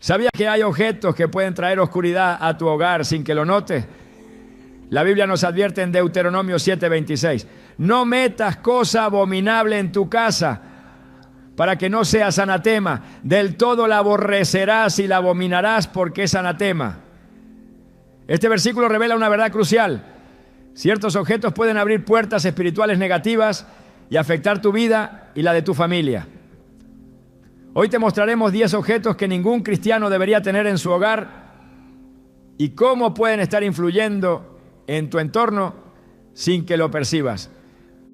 ¿Sabías que hay objetos que pueden traer oscuridad a tu hogar sin que lo notes? La Biblia nos advierte en Deuteronomio 7:26. No metas cosa abominable en tu casa, para que no seas anatema. Del todo la aborrecerás y la abominarás porque es anatema. Este versículo revela una verdad crucial. Ciertos objetos pueden abrir puertas espirituales negativas y afectar tu vida y la de tu familia. Hoy te mostraremos 10 objetos que ningún cristiano debería tener en su hogar y cómo pueden estar influyendo en tu entorno sin que lo percibas.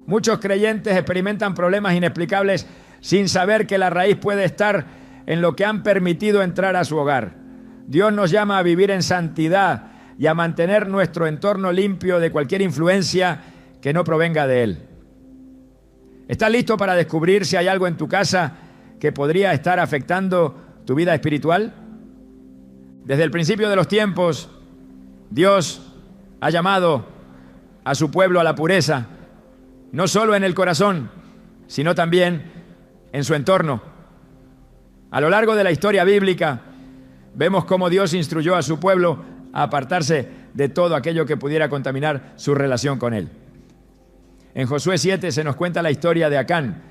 Muchos creyentes experimentan problemas inexplicables sin saber que la raíz puede estar en lo que han permitido entrar a su hogar. Dios nos llama a vivir en santidad y a mantener nuestro entorno limpio de cualquier influencia que no provenga de Él. ¿Estás listo para descubrir si hay algo en tu casa que podría estar afectando tu vida espiritual? Desde el principio de los tiempos, Dios ha llamado a su pueblo a la pureza, no solo en el corazón, sino también en su entorno. A lo largo de la historia bíblica, vemos cómo Dios instruyó a su pueblo a apartarse de todo aquello que pudiera contaminar su relación con Él. En Josué 7 se nos cuenta la historia de Acán,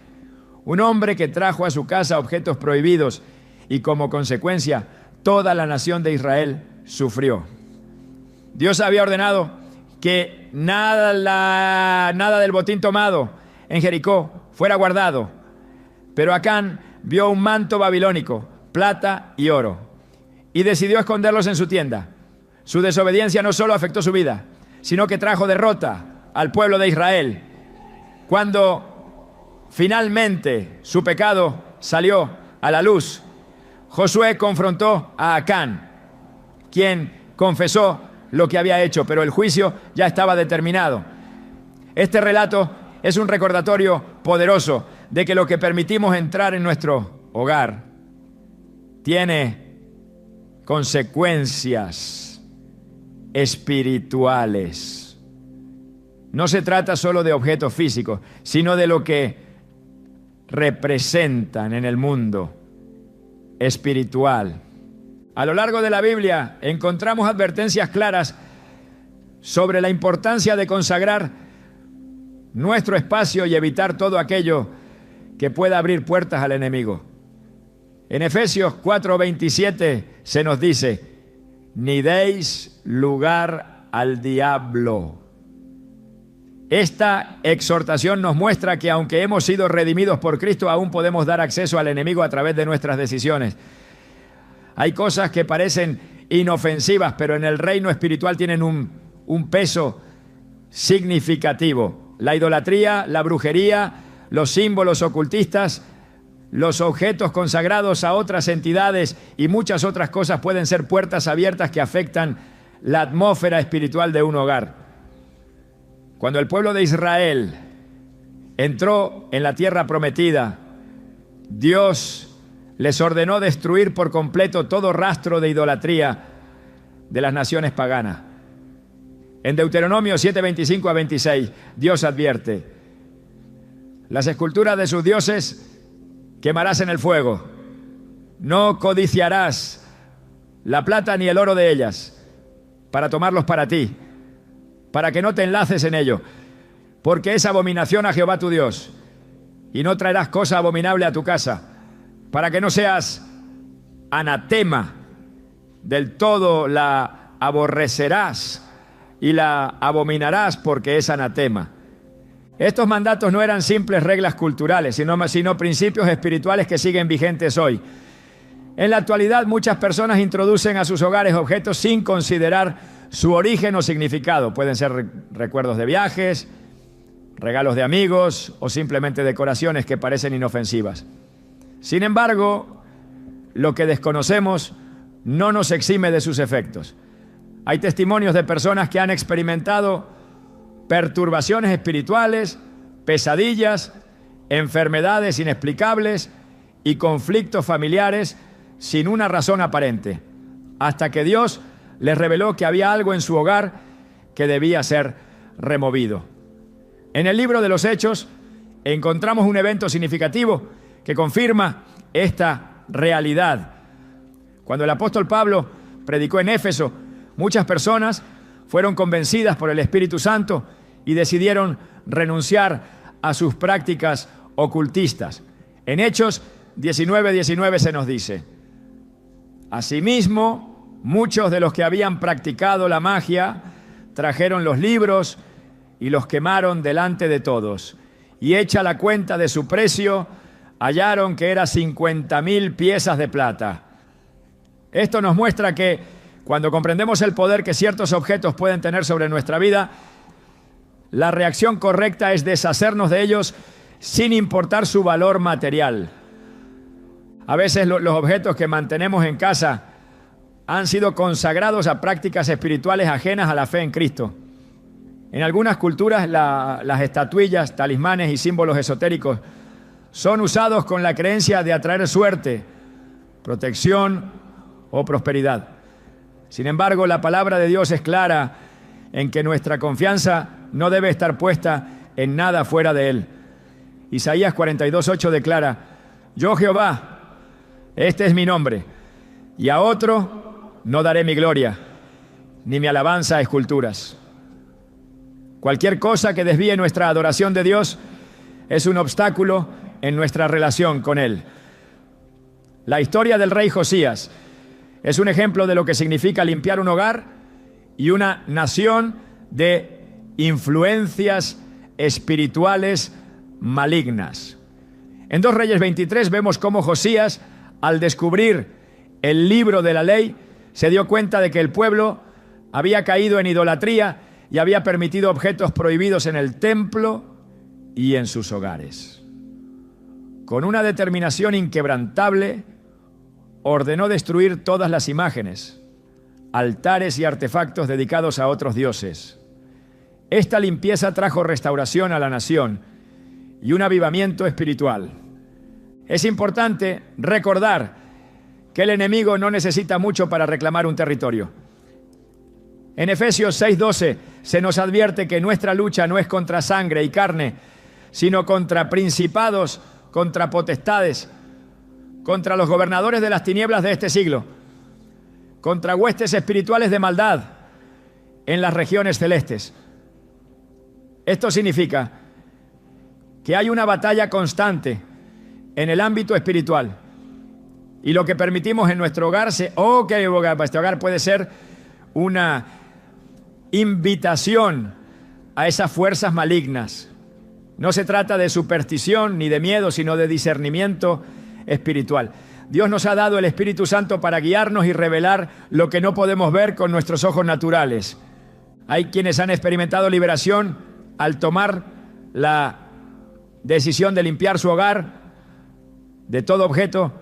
un hombre que trajo a su casa objetos prohibidos y como consecuencia toda la nación de Israel sufrió. Dios había ordenado que nada del botín tomado en Jericó fuera guardado, pero Acán vio un manto babilónico, plata y oro, y decidió esconderlos en su tienda. Su desobediencia no solo afectó su vida, sino que trajo derrota al pueblo de Israel. Cuando finalmente su pecado salió a la luz, Josué confrontó a Acán, quien confesó lo que había hecho, pero el juicio ya estaba determinado. Este relato es un recordatorio poderoso de que lo que permitimos entrar en nuestro hogar tiene consecuencias espirituales. No se trata solo de objetos físicos, sino de lo que representan en el mundo espiritual. A lo largo de la Biblia encontramos advertencias claras sobre la importancia de consagrar nuestro espacio y evitar todo aquello que pueda abrir puertas al enemigo. En Efesios 4:27 se nos dice: ni deis lugar al diablo. Esta exhortación nos muestra que aunque hemos sido redimidos por Cristo, aún podemos dar acceso al enemigo a través de nuestras decisiones. Hay cosas que parecen inofensivas, pero en el reino espiritual tienen un peso significativo. La idolatría, la brujería, los símbolos ocultistas, los objetos consagrados a otras entidades y muchas otras cosas pueden ser puertas abiertas que afectan la atmósfera espiritual de un hogar. Cuando el pueblo de Israel entró en la tierra prometida, Dios les ordenó destruir por completo todo rastro de idolatría de las naciones paganas. En Deuteronomio 7:25 a 26, Dios advierte: las esculturas de sus dioses quemarás en el fuego. No codiciarás la plata ni el oro de ellas para tomarlos para ti, para que no te enlaces en ello, porque es abominación a Jehová tu Dios, y no traerás cosa abominable a tu casa, para que no seas anatema. Del todo la aborrecerás y la abominarás porque es anatema. Estos mandatos no eran simples reglas culturales, sino principios espirituales que siguen vigentes hoy. En la actualidad, muchas personas introducen a sus hogares objetos sin considerar su origen o significado. Pueden ser recuerdos de viajes, regalos de amigos o simplemente decoraciones que parecen inofensivas. Sin embargo, lo que desconocemos no nos exime de sus efectos. Hay testimonios de personas que han experimentado perturbaciones espirituales, pesadillas, enfermedades inexplicables y conflictos familiares sin una razón aparente, hasta que Dios les reveló que había algo en su hogar que debía ser removido. En el libro de los Hechos encontramos un evento significativo que confirma esta realidad. Cuando el apóstol Pablo predicó en Éfeso, muchas personas fueron convencidas por el Espíritu Santo y decidieron renunciar a sus prácticas ocultistas. En Hechos 19:19 se nos dice: asimismo, muchos de los que habían practicado la magia trajeron los libros y los quemaron delante de todos. Y hecha la cuenta de su precio, hallaron que era 50,000 piezas de plata. Esto nos muestra que cuando comprendemos el poder que ciertos objetos pueden tener sobre nuestra vida, la reacción correcta es deshacernos de ellos sin importar su valor material. A veces los objetos que mantenemos en casa han sido consagrados a prácticas espirituales ajenas a la fe en Cristo. En algunas culturas las estatuillas, talismanes y símbolos esotéricos son usados con la creencia de atraer suerte, protección o prosperidad. Sin embargo, la palabra de Dios es clara en que nuestra confianza no debe estar puesta en nada fuera de Él. Isaías 42:8 declara: yo Jehová, este es mi nombre, y a otro no daré mi gloria, ni mi alabanza a esculturas. Cualquier cosa que desvíe nuestra adoración de Dios es un obstáculo en nuestra relación con Él. La historia del rey Josías es un ejemplo de lo que significa limpiar un hogar y una nación de influencias espirituales malignas. En 2 Reyes 23 vemos cómo Josías, al descubrir el libro de la ley, se dio cuenta de que el pueblo había caído en idolatría y había permitido objetos prohibidos en el templo y en sus hogares. Con una determinación inquebrantable, ordenó destruir todas las imágenes, altares y artefactos dedicados a otros dioses. Esta limpieza trajo restauración a la nación y un avivamiento espiritual. Es importante recordar que el enemigo no necesita mucho para reclamar un territorio. En Efesios 6:12 se nos advierte que nuestra lucha no es contra sangre y carne, sino contra principados, contra potestades, contra los gobernadores de las tinieblas de este siglo, contra huestes espirituales de maldad en las regiones celestes. Esto significa que hay una batalla constante en el ámbito espiritual. Y lo que permitimos en nuestro hogar, este hogar puede ser una invitación a esas fuerzas malignas. No se trata de superstición ni de miedo, sino de discernimiento espiritual. Dios nos ha dado el Espíritu Santo para guiarnos y revelar lo que no podemos ver con nuestros ojos naturales. Hay quienes han experimentado liberación al tomar la decisión de limpiar su hogar de todo objeto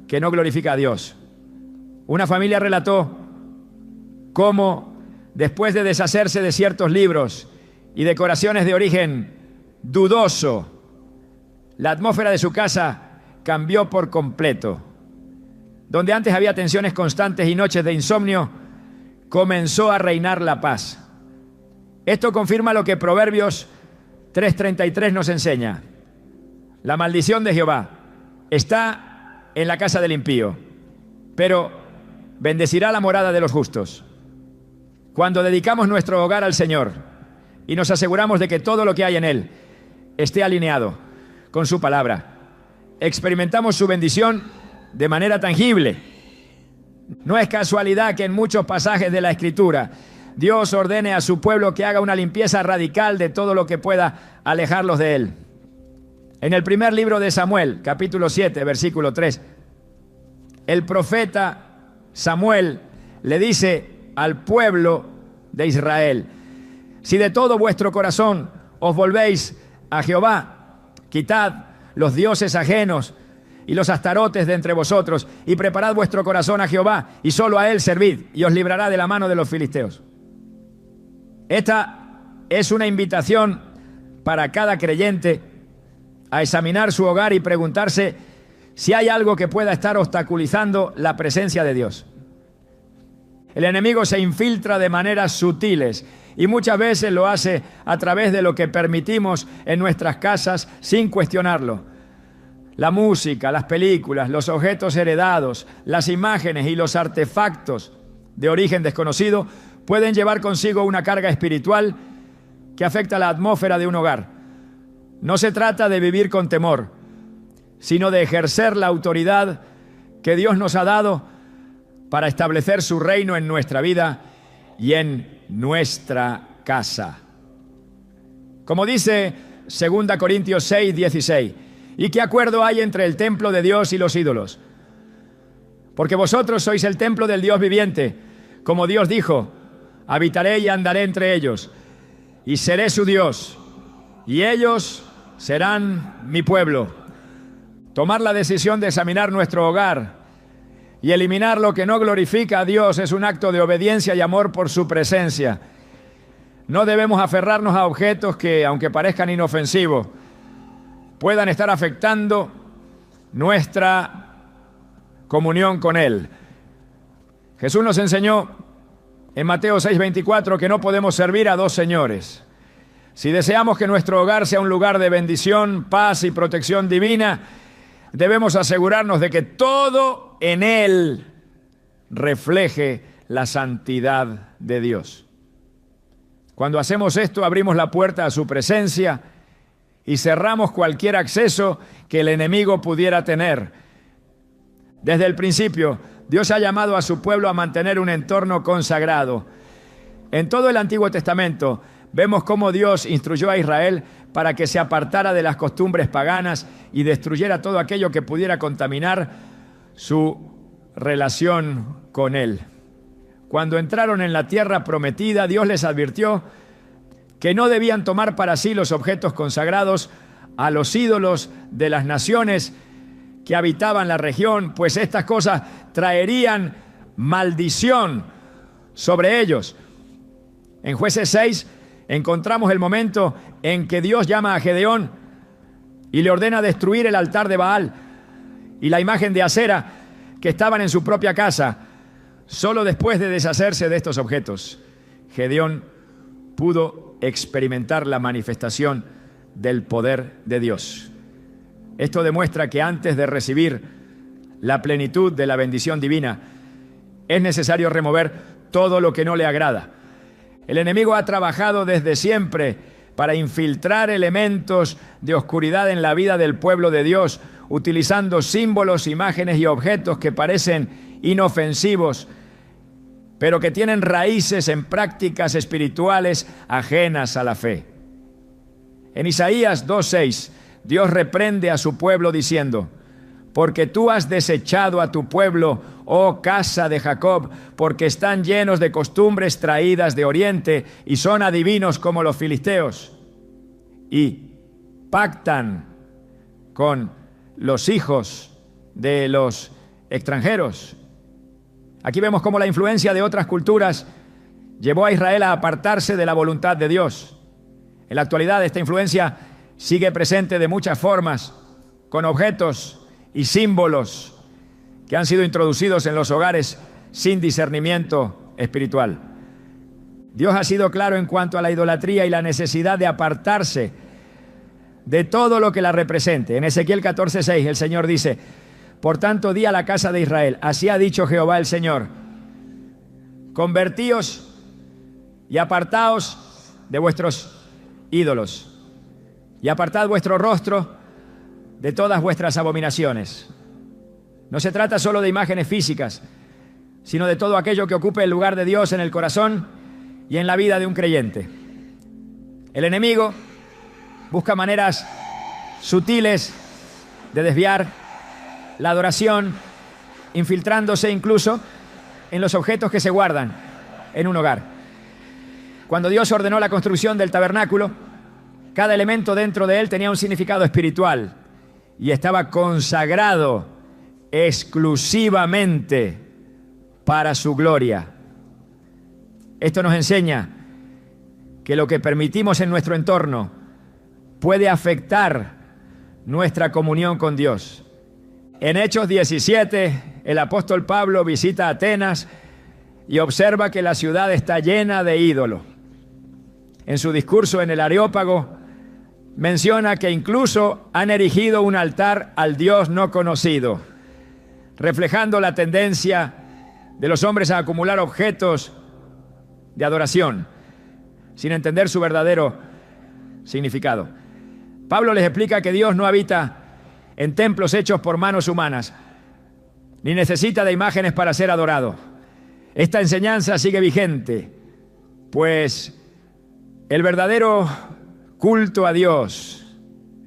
que no glorifica a Dios. Una familia relató cómo, después de deshacerse de ciertos libros y decoraciones de origen dudoso, la atmósfera de su casa cambió por completo. Donde antes había tensiones constantes y noches de insomnio, comenzó a reinar la paz. Esto confirma lo que Proverbios 3:33 nos enseña. La maldición de Jehová está en la casa del impío, pero bendecirá la morada de los justos. Cuando dedicamos nuestro hogar al Señor y nos aseguramos de que todo lo que hay en él esté alineado con su palabra, experimentamos su bendición de manera tangible. No es casualidad que en muchos pasajes de la Escritura Dios ordene a su pueblo que haga una limpieza radical de todo lo que pueda alejarlos de él. En el primer libro de Samuel, capítulo 7, versículo 3, el profeta Samuel le dice al pueblo de Israel: si de todo vuestro corazón os volvéis a Jehová, quitad los dioses ajenos y los astarotes de entre vosotros, y preparad vuestro corazón a Jehová, y solo a él servid, y os librará de la mano de los filisteos. Esta es una invitación para cada creyente a examinar su hogar y preguntarse si hay algo que pueda estar obstaculizando la presencia de Dios. El enemigo se infiltra de maneras sutiles y muchas veces lo hace a través de lo que permitimos en nuestras casas sin cuestionarlo. La música, las películas, los objetos heredados, las imágenes y los artefactos de origen desconocido pueden llevar consigo una carga espiritual que afecta la atmósfera de un hogar. No se trata de vivir con temor, sino de ejercer la autoridad que Dios nos ha dado para establecer su reino en nuestra vida y en nuestra casa. Como dice 2 Corintios 6, 16, ¿y qué acuerdo hay entre el templo de Dios y los ídolos? Porque vosotros sois el templo del Dios viviente. Como Dios dijo, habitaré y andaré entre ellos, y seré su Dios, y ellos serán mi pueblo. Tomar la decisión de examinar nuestro hogar y eliminar lo que no glorifica a Dios es un acto de obediencia y amor por su presencia. No debemos aferrarnos a objetos que, aunque parezcan inofensivos, puedan estar afectando nuestra comunión con Él. Jesús nos enseñó en Mateo 6:24 que no podemos servir a dos señores. Si deseamos que nuestro hogar sea un lugar de bendición, paz y protección divina, debemos asegurarnos de que todo en él refleje la santidad de Dios. Cuando hacemos esto, abrimos la puerta a su presencia y cerramos cualquier acceso que el enemigo pudiera tener. Desde el principio, Dios ha llamado a su pueblo a mantener un entorno consagrado. En todo el Antiguo Testamento, vemos cómo Dios instruyó a Israel para que se apartara de las costumbres paganas y destruyera todo aquello que pudiera contaminar su relación con Él. Cuando entraron en la tierra prometida, Dios les advirtió que no debían tomar para sí los objetos consagrados a los ídolos de las naciones que habitaban la región, pues estas cosas traerían maldición sobre ellos. En Jueces 6 encontramos el momento en que Dios llama a Gedeón y le ordena destruir el altar de Baal y la imagen de Acera que estaban en su propia casa. Solo después de deshacerse de estos objetos, Gedeón pudo experimentar la manifestación del poder de Dios. Esto demuestra que antes de recibir la plenitud de la bendición divina, es necesario remover todo lo que no le agrada. El enemigo ha trabajado desde siempre para infiltrar elementos de oscuridad en la vida del pueblo de Dios, utilizando símbolos, imágenes y objetos que parecen inofensivos, pero que tienen raíces en prácticas espirituales ajenas a la fe. En Isaías 2:6, Dios reprende a su pueblo diciendo: porque tú has desechado a tu pueblo, oh casa de Jacob, porque están llenos de costumbres traídas de oriente y son adivinos como los filisteos, y pactan con los hijos de los extranjeros. Aquí vemos cómo la influencia de otras culturas llevó a Israel a apartarse de la voluntad de Dios. En la actualidad esta influencia sigue presente de muchas formas, con objetos y símbolos que han sido introducidos en los hogares sin discernimiento espiritual. Dios ha sido claro en cuanto a la idolatría y la necesidad de apartarse de todo lo que la represente. En Ezequiel 14:6 el Señor dice: por tanto, di a la casa de Israel, así ha dicho Jehová el Señor, convertíos y apartaos de vuestros ídolos, y apartad vuestro rostro de todas vuestras abominaciones. No se trata solo de imágenes físicas, sino de todo aquello que ocupe el lugar de Dios en el corazón y en la vida de un creyente. El enemigo busca maneras sutiles de desviar la adoración, infiltrándose incluso en los objetos que se guardan en un hogar. Cuando Dios ordenó la construcción del tabernáculo, cada elemento dentro de él tenía un significado espiritual y estaba consagrado exclusivamente para su gloria. Esto nos enseña que lo que permitimos en nuestro entorno puede afectar nuestra comunión con Dios. En Hechos 17, el apóstol Pablo visita Atenas y observa que la ciudad está llena de ídolos. En su discurso en el Areópago, menciona que incluso han erigido un altar al Dios no conocido, reflejando la tendencia de los hombres a acumular objetos de adoración, sin entender su verdadero significado. Pablo les explica que Dios no habita en templos hechos por manos humanas, ni necesita de imágenes para ser adorado. Esta enseñanza sigue vigente, pues el verdadero culto a Dios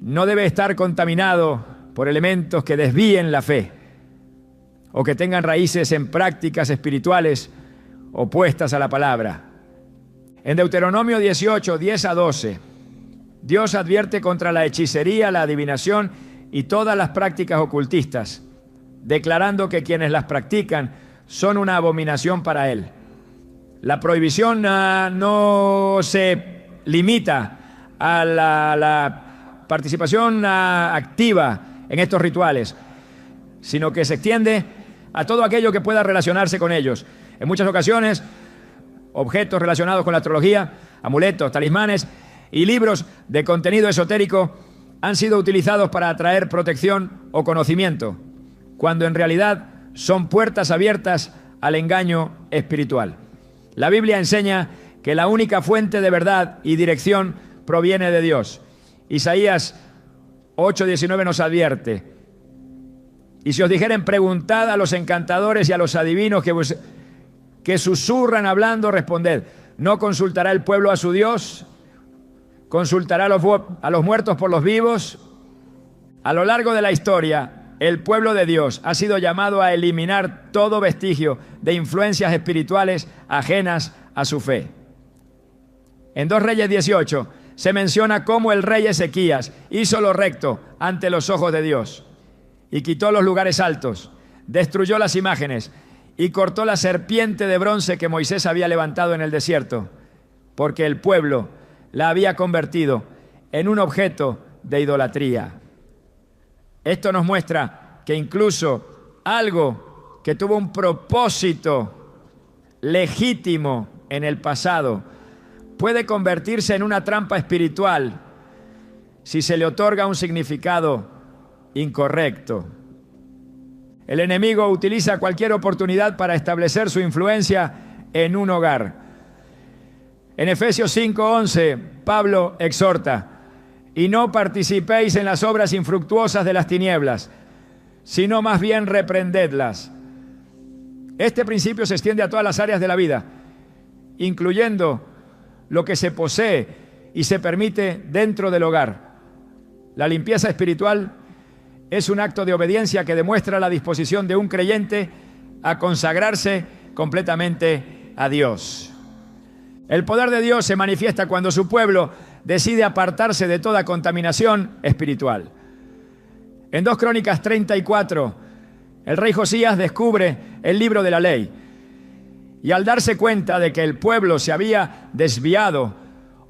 no debe estar contaminado por elementos que desvíen la fe o que tengan raíces en prácticas espirituales opuestas a la palabra. En Deuteronomio 18, 10 a 12, Dios advierte contra la hechicería, la adivinación y todas las prácticas ocultistas, declarando que quienes las practican son una abominación para Él. La prohibición no se limita a la participación activa en estos rituales, sino que se extiende a todo aquello que pueda relacionarse con ellos. En muchas ocasiones, objetos relacionados con la astrología, amuletos, talismanes y libros de contenido esotérico han sido utilizados para atraer protección o conocimiento, cuando en realidad son puertas abiertas al engaño espiritual. La Biblia enseña que la única fuente de verdad y dirección proviene de Dios. Isaías 8:19 nos advierte: y si os dijeren, preguntad a los encantadores y a los adivinos que susurran hablando, responded, ¿no consultará el pueblo a su Dios? ¿Consultará a los muertos por los vivos? A lo largo de la historia, el pueblo de Dios ha sido llamado a eliminar todo vestigio de influencias espirituales ajenas a su fe. En 2 Reyes 18 se menciona cómo el rey Ezequías hizo lo recto ante los ojos de Dios y quitó los lugares altos, destruyó las imágenes y cortó la serpiente de bronce que Moisés había levantado en el desierto, porque el pueblo la había convertido en un objeto de idolatría. Esto nos muestra que incluso algo que tuvo un propósito legítimo en el pasado puede convertirse en una trampa espiritual si se le otorga un significado incorrecto. El enemigo utiliza cualquier oportunidad para establecer su influencia en un hogar. En Efesios 5:11, Pablo exhorta: y no participéis en las obras infructuosas de las tinieblas, sino más bien reprendedlas. Este principio se extiende a todas las áreas de la vida, incluyendo lo que se posee y se permite dentro del hogar. La limpieza espiritual es un acto de obediencia que demuestra la disposición de un creyente a consagrarse completamente a Dios. El poder de Dios se manifiesta cuando su pueblo decide apartarse de toda contaminación espiritual. En 2 Crónicas 34, el rey Josías descubre el libro de la ley y al darse cuenta de que el pueblo se había desviado,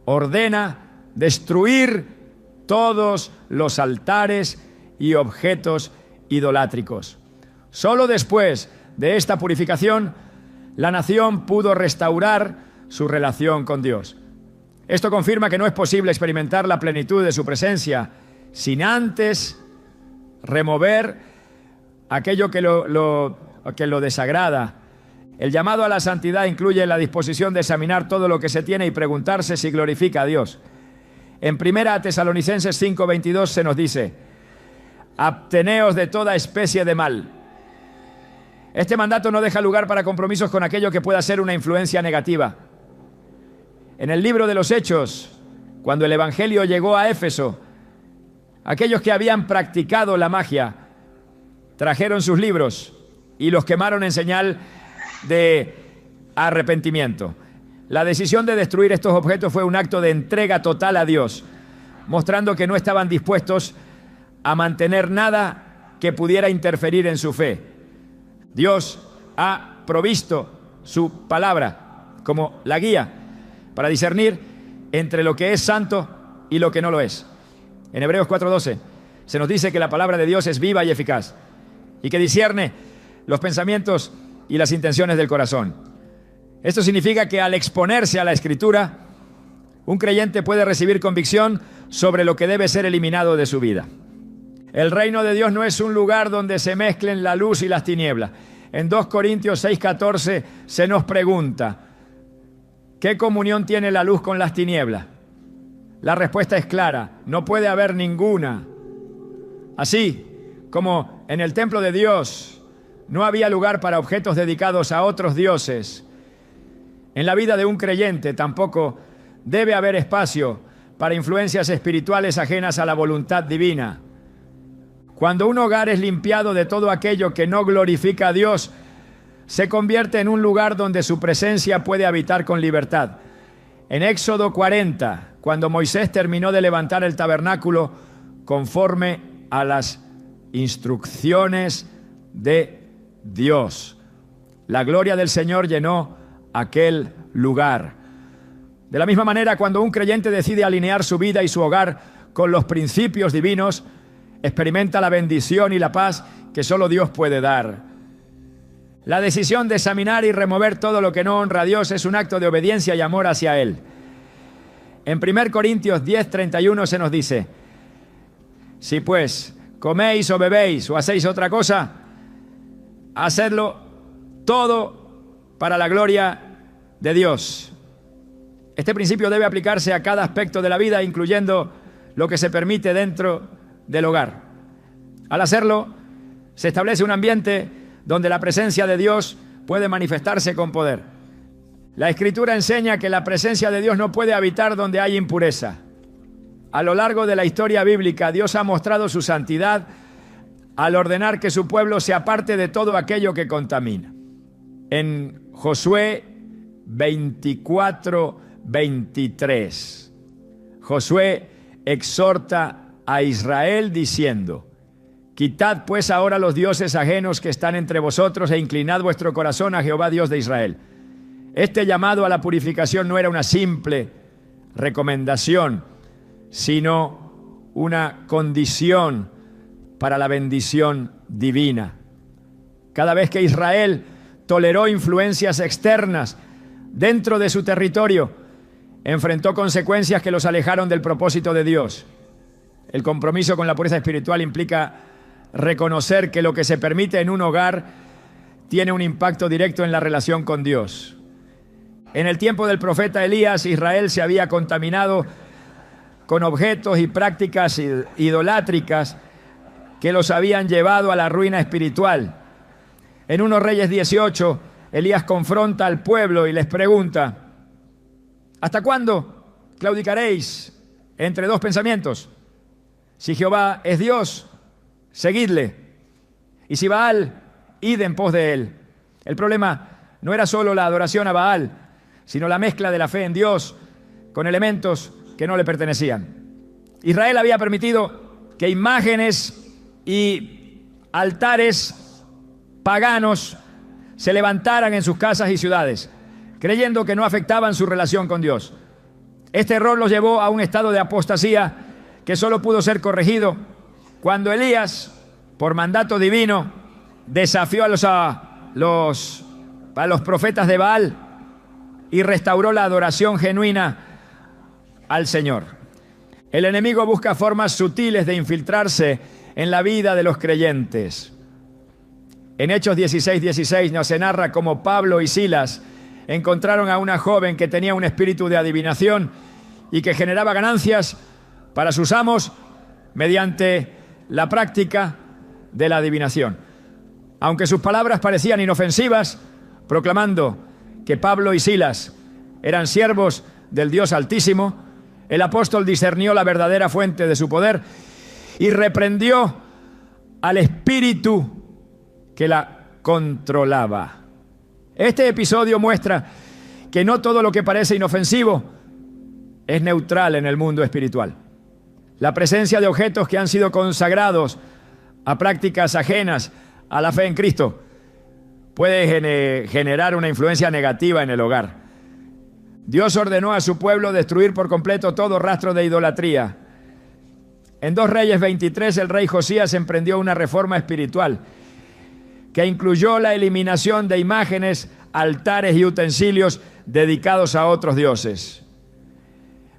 ordena destruir todos los altares y objetos idolátricos. Solo después de esta purificación, la nación pudo restaurar su relación con Dios. Esto confirma que no es posible experimentar la plenitud de su presencia sin antes remover aquello que lo desagrada. El llamado a la santidad incluye la disposición de examinar todo lo que se tiene y preguntarse si glorifica a Dios. En 1 Tesalonicenses 5:22 se nos dice: absteneos de toda especie de mal. Este mandato no deja lugar para compromisos con aquello que pueda ser una influencia negativa. En el libro de los Hechos, cuando el Evangelio llegó a Éfeso, aquellos que habían practicado la magia trajeron sus libros y los quemaron en señal de arrepentimiento. La decisión de destruir estos objetos fue un acto de entrega total a Dios, mostrando que no estaban dispuestos a mantener nada que pudiera interferir en su fe. Dios ha provisto su palabra como la guía para discernir entre lo que es santo y lo que no lo es. En Hebreos 4:12 se nos dice que la palabra de Dios es viva y eficaz y que discierne los pensamientos y las intenciones del corazón. Esto significa que al exponerse a la Escritura, Un creyente puede recibir convicción sobre lo que debe ser eliminado de su vida. El reino de Dios no es un lugar donde se mezclen la luz y las tinieblas. En 2 Corintios 6:14 se nos pregunta, ¿qué comunión tiene la luz con las tinieblas? La respuesta es clara, no puede haber ninguna. Así como en el templo de Dios no había lugar para objetos dedicados a otros dioses, en la vida de un creyente tampoco debe haber espacio para influencias espirituales ajenas a la voluntad divina. Cuando un hogar es limpiado de todo aquello que no glorifica a Dios, se convierte en un lugar donde su presencia puede habitar con libertad. En Éxodo 40, cuando Moisés terminó de levantar el tabernáculo conforme a las instrucciones de Dios, la gloria del Señor llenó aquel lugar. De la misma manera, cuando un creyente decide alinear su vida y su hogar con los principios divinos, experimenta la bendición y la paz que solo Dios puede dar. La decisión de examinar y remover todo lo que no honra a Dios es un acto de obediencia y amor hacia Él. En 1 Corintios 10:31 se nos dice, si pues coméis o bebéis o hacéis otra cosa, hacedlo todo para la gloria de Dios. Este principio debe aplicarse a cada aspecto de la vida, incluyendo lo que se permite dentro del hogar. Al hacerlo, se establece un ambiente donde la presencia de Dios puede manifestarse con poder. La Escritura enseña que la presencia de Dios no puede habitar donde hay impureza. A lo largo de la historia bíblica, Dios ha mostrado su santidad al ordenar que su pueblo se aparte de todo aquello que contamina. En Josué 24:23, Josué exhorta a Israel diciendo, quitad pues ahora los dioses ajenos que están entre vosotros e inclinad vuestro corazón a Jehová Dios de Israel. Este llamado a la purificación no era una simple recomendación, sino una condición para la bendición divina. Cada vez que Israel toleró influencias externas dentro de su territorio, enfrentó consecuencias que los alejaron del propósito de Dios. El compromiso con la pureza espiritual implica reconocer que lo que se permite en un hogar tiene un impacto directo en la relación con Dios. En el tiempo del profeta Elías, Israel se había contaminado con objetos y prácticas idolátricas que los habían llevado a la ruina espiritual. En 1 Reyes 18, Elías confronta al pueblo y les pregunta, ¿hasta cuándo claudicaréis entre dos pensamientos? Si Jehová es Dios, seguidle. Y si Baal, id en pos de él. El problema no era solo la adoración a Baal, sino la mezcla de la fe en Dios con elementos que no le pertenecían. Israel había permitido que imágenes y altares paganos se levantaran en sus casas y ciudades, creyendo que no afectaban su relación con Dios. Este error los llevó a un estado de apostasía que solo pudo ser corregido cuando Elías, por mandato divino, desafió a los profetas de Baal y restauró la adoración genuina al Señor. El enemigo busca formas sutiles de infiltrarse en la vida de los creyentes. En Hechos 16:16 nos se narra cómo Pablo y Silas encontraron a una joven que tenía un espíritu de adivinación y que generaba ganancias para sus amos mediante la práctica de la adivinación. Aunque sus palabras parecían inofensivas, proclamando que Pablo y Silas eran siervos del Dios Altísimo, el apóstol discernió la verdadera fuente de su poder y reprendió al espíritu que la controlaba. Este episodio muestra que no todo lo que parece inofensivo es neutral en el mundo espiritual. La presencia de objetos que han sido consagrados a prácticas ajenas a la fe en Cristo puede generar una influencia negativa en el hogar. Dios ordenó a su pueblo destruir por completo todo rastro de idolatría. En 2 Reyes 23, el rey Josías emprendió una reforma espiritual que incluyó la eliminación de imágenes, altares y utensilios dedicados a otros dioses.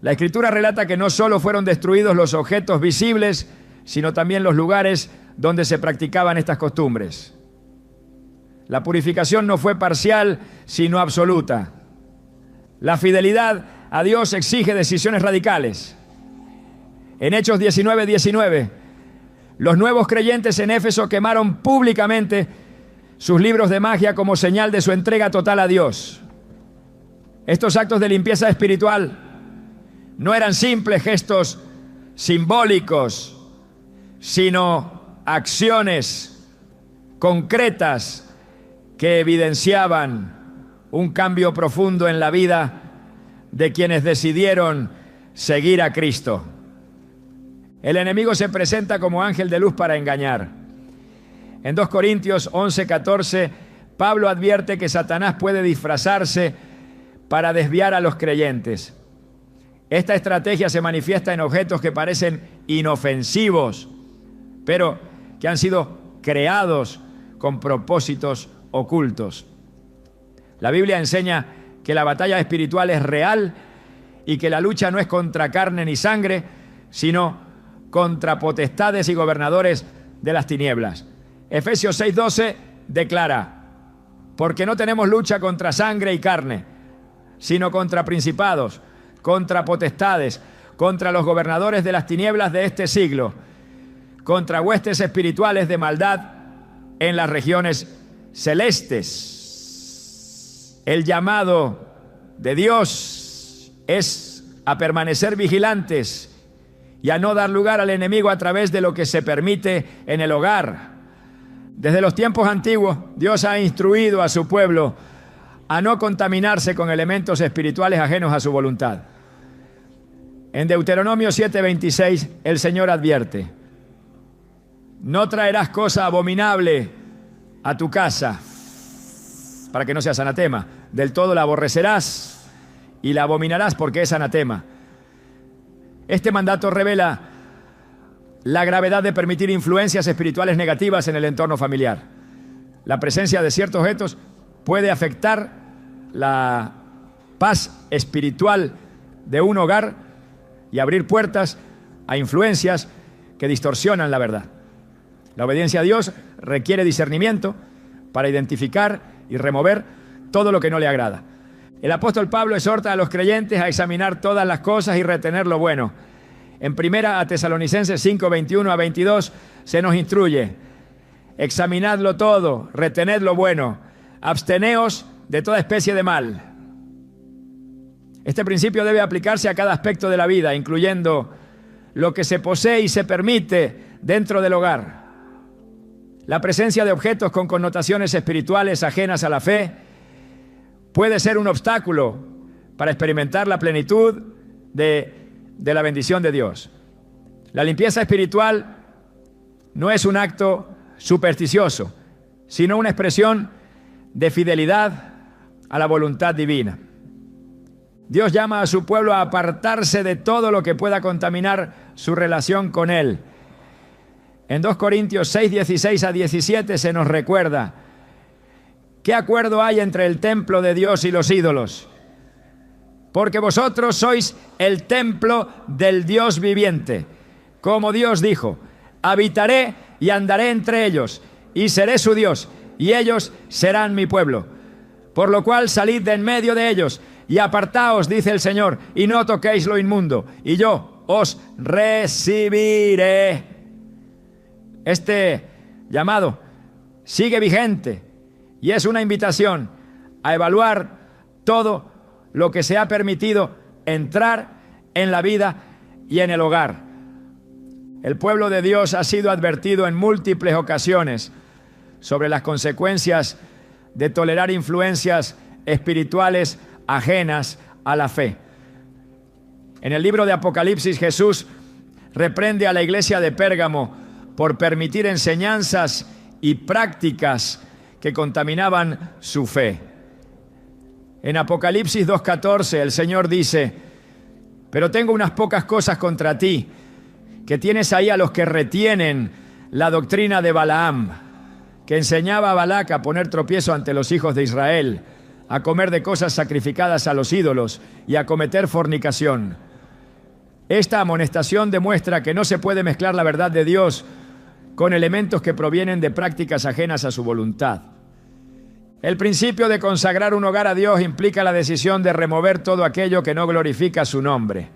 La Escritura relata que no solo fueron destruidos los objetos visibles, sino también los lugares donde se practicaban estas costumbres. La purificación no fue parcial, sino absoluta. La fidelidad a Dios exige decisiones radicales. En Hechos 19:19, los nuevos creyentes en Éfeso quemaron públicamente sus libros de magia como señal de su entrega total a Dios. Estos actos de limpieza espiritual no eran simples gestos simbólicos, sino acciones concretas que evidenciaban un cambio profundo en la vida de quienes decidieron seguir a Cristo. El enemigo se presenta como ángel de luz para engañar. En 2 Corintios 11:14, Pablo advierte que Satanás puede disfrazarse para desviar a los creyentes. Esta estrategia se manifiesta en objetos que parecen inofensivos, pero que han sido creados con propósitos ocultos. La Biblia enseña que la batalla espiritual es real y que la lucha no es contra carne ni sangre, sino contra potestades y gobernadores de las tinieblas. Efesios 6:12 declara: porque no tenemos lucha contra sangre y carne, sino contra principados, contra potestades, contra los gobernadores de las tinieblas de este siglo, contra huestes espirituales de maldad en las regiones celestes. El llamado de Dios es a permanecer vigilantes y a no dar lugar al enemigo a través de lo que se permite en el hogar. Desde los tiempos antiguos, Dios ha instruido a su pueblo a no contaminarse con elementos espirituales ajenos a su voluntad. En Deuteronomio 7:26, el Señor advierte: no traerás cosa abominable a tu casa, para que no seas anatema. Del todo la aborrecerás y la abominarás, porque es anatema. Este mandato revela la gravedad de permitir influencias espirituales negativas en el entorno familiar. La presencia de ciertos objetos puede afectar la paz espiritual de un hogar y abrir puertas a influencias que distorsionan la verdad. La obediencia a Dios requiere discernimiento para identificar y remover todo lo que no le agrada. El apóstol Pablo exhorta a los creyentes a examinar todas las cosas y retener lo bueno. En 1 Tesalonicenses 5:21-22 se nos instruye: examinadlo todo, retened lo bueno, absteneos de toda especie de mal. Este principio debe aplicarse a cada aspecto de la vida, incluyendo lo que se posee y se permite dentro del hogar. La presencia de objetos con connotaciones espirituales ajenas a la fe puede ser un obstáculo para experimentar la plenitud de la bendición de Dios. La limpieza espiritual no es un acto supersticioso, sino una expresión de fidelidad a la voluntad divina. Dios llama a su pueblo a apartarse de todo lo que pueda contaminar su relación con Él. En 2 Corintios 6:16-17 se nos recuerda: ¿qué acuerdo hay entre el templo de Dios y los ídolos? Porque vosotros sois el templo del Dios viviente. Como Dios dijo: habitaré y andaré entre ellos, y seré su Dios, y ellos serán mi pueblo. Por lo cual salid de en medio de ellos, y apartaos, dice el Señor, y no toquéis lo inmundo, y yo os recibiré. Este llamado sigue vigente y es una invitación a evaluar todo lo que se ha permitido entrar en la vida y en el hogar. El pueblo de Dios ha sido advertido en múltiples ocasiones sobre las consecuencias de tolerar influencias espirituales ajenas a la fe. En el libro de Apocalipsis, Jesús reprende a la iglesia de Pérgamo por permitir enseñanzas y prácticas que contaminaban su fe. En Apocalipsis 2:14 el Señor dice: pero tengo unas pocas cosas contra ti, que tienes ahí a los que retienen la doctrina de Balaam, que enseñaba a Balac a poner tropiezo ante los hijos de Israel, a comer de cosas sacrificadas a los ídolos y a cometer fornicación. Esta amonestación demuestra que no se puede mezclar la verdad de Dios con elementos que provienen de prácticas ajenas a su voluntad. El principio de consagrar un hogar a Dios implica la decisión de remover todo aquello que no glorifica su nombre.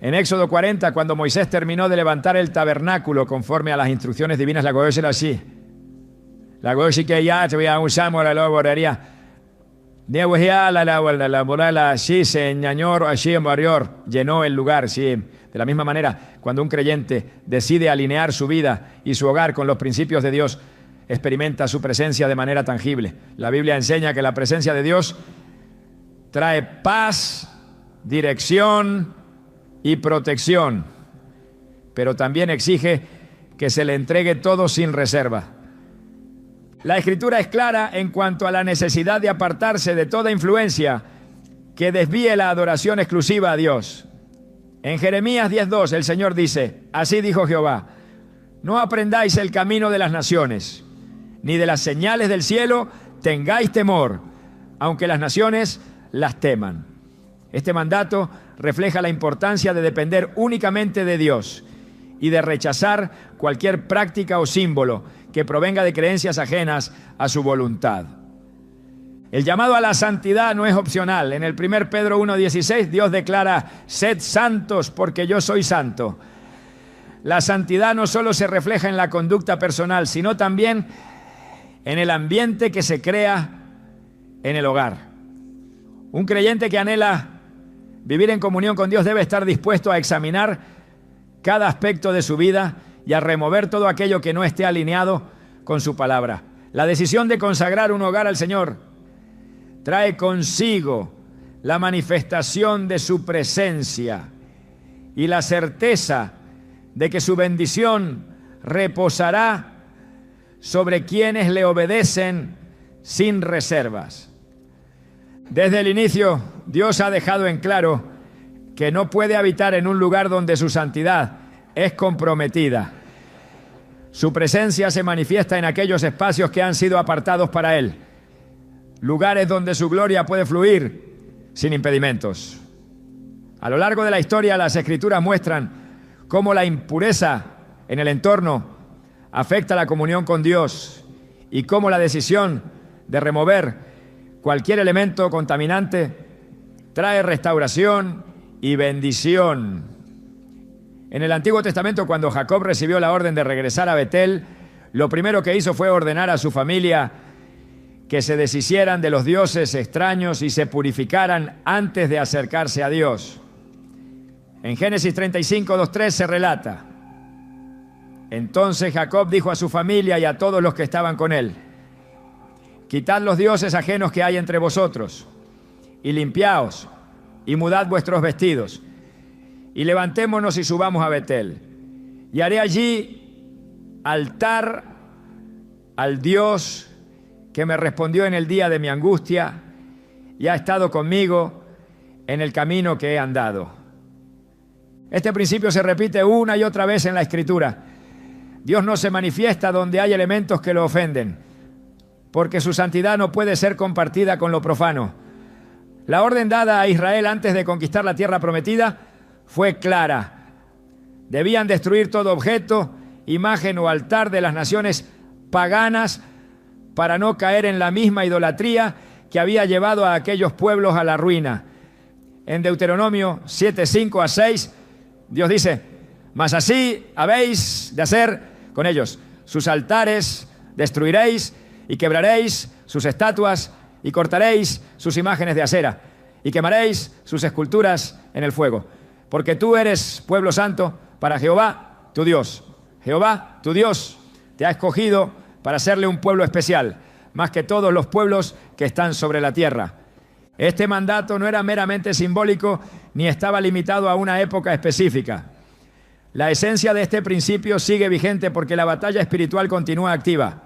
En Éxodo 40, cuando Moisés terminó de levantar el tabernáculo conforme a las instrucciones divinas, la cosa era así. La cosa que ya te voy a usar la loborería. Llenó el lugar, sí. De la misma manera, cuando un creyente decide alinear su vida y su hogar con los principios de Dios, experimenta su presencia de manera tangible. La Biblia enseña que la presencia de Dios trae paz, dirección y protección, pero también exige que se le entregue todo sin reserva. La Escritura es clara en cuanto a la necesidad de apartarse de toda influencia que desvíe la adoración exclusiva a Dios. En Jeremías 10:2 el Señor dice: así dijo Jehová, no aprendáis el camino de las naciones, ni de las señales del cielo tengáis temor, aunque las naciones las teman. Este mandato refleja la importancia de depender únicamente de Dios y de rechazar cualquier práctica o símbolo que provenga de creencias ajenas a su voluntad. El llamado a la santidad no es opcional. En el 1 Pedro 1:16 Dios declara: sed santos porque yo soy santo. La santidad no solo se refleja en la conducta personal, sino también en el ambiente que se crea en el hogar. Un creyente que anhela vivir en comunión con Dios debe estar dispuesto a examinar cada aspecto de su vida y a remover todo aquello que no esté alineado con su palabra. La decisión de consagrar un hogar al Señor trae consigo la manifestación de su presencia y la certeza de que su bendición reposará sobre quienes le obedecen sin reservas. Desde el inicio, Dios ha dejado en claro que no puede habitar en un lugar donde su santidad es comprometida. Su presencia se manifiesta en aquellos espacios que han sido apartados para Él, lugares donde su gloria puede fluir sin impedimentos. A lo largo de la historia, las Escrituras muestran cómo la impureza en el entorno afecta la comunión con Dios y cómo la decisión de remover cualquier elemento contaminante trae restauración y bendición. En el Antiguo Testamento, cuando Jacob recibió la orden de regresar a Betel, lo primero que hizo fue ordenar a su familia que se deshicieran de los dioses extraños y se purificaran antes de acercarse a Dios. En Génesis 35:2-3 se relata: entonces Jacob dijo a su familia y a todos los que estaban con él: quitad los dioses ajenos que hay entre vosotros, y limpiaos, y mudad vuestros vestidos, y levantémonos y subamos a Betel, y haré allí altar al Dios que me respondió en el día de mi angustia y ha estado conmigo en el camino que he andado. Este principio se repite una y otra vez en la Escritura. Dios no se manifiesta donde hay elementos que lo ofenden, porque su santidad no puede ser compartida con lo profano. La orden dada a Israel antes de conquistar la tierra prometida fue clara. Debían destruir todo objeto, imagen o altar de las naciones paganas para no caer en la misma idolatría que había llevado a aquellos pueblos a la ruina. En Deuteronomio 7:5-6, Dios dice: mas así habéis de hacer con ellos. Sus altares destruiréis y quebraréis sus estatuas y cortaréis sus imágenes de acera y quemaréis sus esculturas en el fuego. Porque tú eres pueblo santo para Jehová tu Dios. Jehová tu Dios te ha escogido para serle un pueblo especial, más que todos los pueblos que están sobre la tierra. Este mandato no era meramente simbólico ni estaba limitado a una época específica. La esencia de este principio sigue vigente porque la batalla espiritual continúa activa.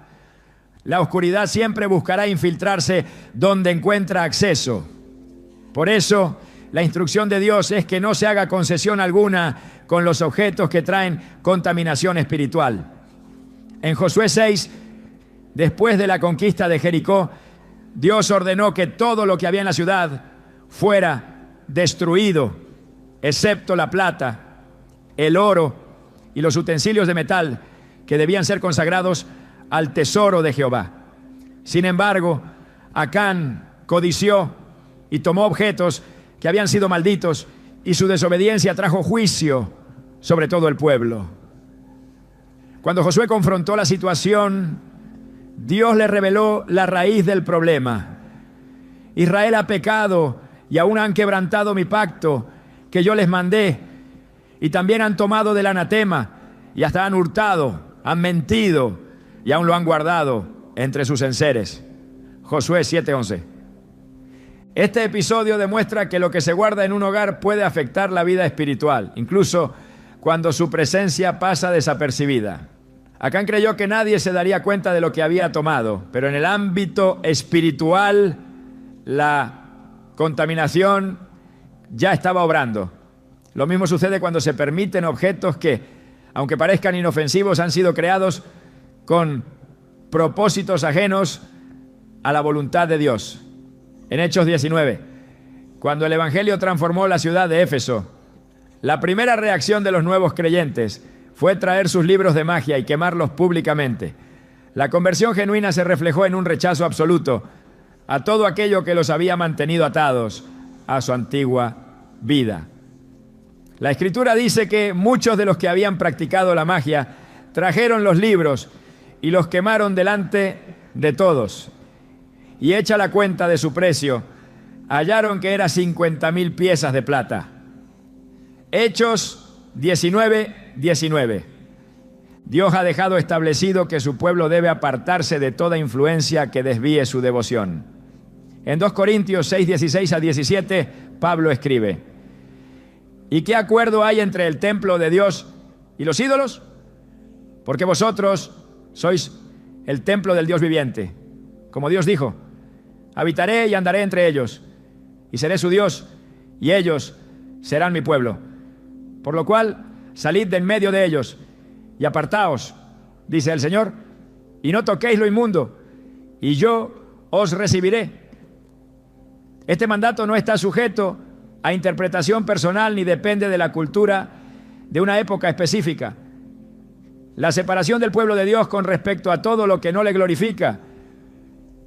La oscuridad siempre buscará infiltrarse donde encuentra acceso. Por eso, la instrucción de Dios es que no se haga concesión alguna con los objetos que traen contaminación espiritual. En Josué 6, después de la conquista de Jericó, Dios ordenó que todo lo que había en la ciudad fuera destruido excepto la plata, el oro y los utensilios de metal que debían ser consagrados al tesoro de Jehová. Sin embargo, Acán codició y tomó objetos que habían sido malditos, y su desobediencia trajo juicio sobre todo el pueblo. Cuando Josué confrontó la situación, Dios le reveló la raíz del problema. Israel ha pecado y aún han quebrantado mi pacto que yo les mandé, y también han tomado del anatema y hasta han hurtado, han mentido y aún lo han guardado entre sus enseres. Josué 7:11. Este episodio demuestra que lo que se guarda en un hogar puede afectar la vida espiritual, incluso cuando su presencia pasa desapercibida. Acán creyó que nadie se daría cuenta de lo que había tomado, pero en el ámbito espiritual la contaminación ya estaba obrando. Lo mismo sucede cuando se permiten objetos que, aunque parezcan inofensivos, han sido creados con propósitos ajenos a la voluntad de Dios. En Hechos 19, cuando el Evangelio transformó la ciudad de Éfeso, la primera reacción de los nuevos creyentes fue traer sus libros de magia y quemarlos públicamente. La conversión genuina se reflejó en un rechazo absoluto a todo aquello que los había mantenido atados a su antigua vida. La Escritura dice que muchos de los que habían practicado la magia trajeron los libros y los quemaron delante de todos. Y hecha la cuenta de su precio, hallaron que era 50,000 piezas de plata. Hechos 19:19. Dios ha dejado establecido que su pueblo debe apartarse de toda influencia que desvíe su devoción. En 2 Corintios 6:16-17, Pablo escribe: ¿y qué acuerdo hay entre el templo de Dios y los ídolos? Porque vosotros sois el templo del Dios viviente. Como Dios dijo: habitaré y andaré entre ellos, y seré su Dios, y ellos serán mi pueblo. Por lo cual, salid de en medio de ellos, y apartaos, dice el Señor, y no toquéis lo inmundo, y yo os recibiré. Este mandato no está sujeto a interpretación personal ni depende de la cultura de una época específica. La separación del pueblo de Dios con respecto a todo lo que no le glorifica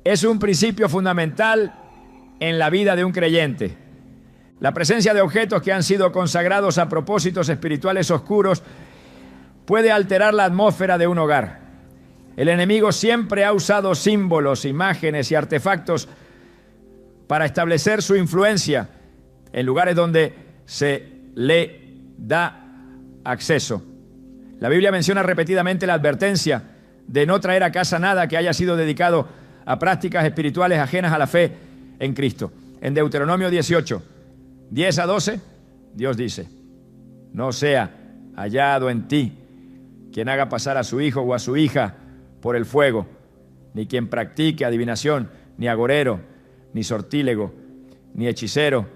es un principio fundamental en la vida de un creyente. La presencia de objetos que han sido consagrados a propósitos espirituales oscuros puede alterar la atmósfera de un hogar. El enemigo siempre ha usado símbolos, imágenes y artefactos para establecer su influencia en lugares donde se le da acceso. La Biblia menciona repetidamente la advertencia de no traer a casa nada que haya sido dedicado a prácticas espirituales ajenas a la fe en Cristo. En Deuteronomio 18, 10-12, Dios dice: no sea hallado en ti quien haga pasar a su hijo o a su hija por el fuego, ni quien practique adivinación, ni agorero, ni sortílego, ni hechicero,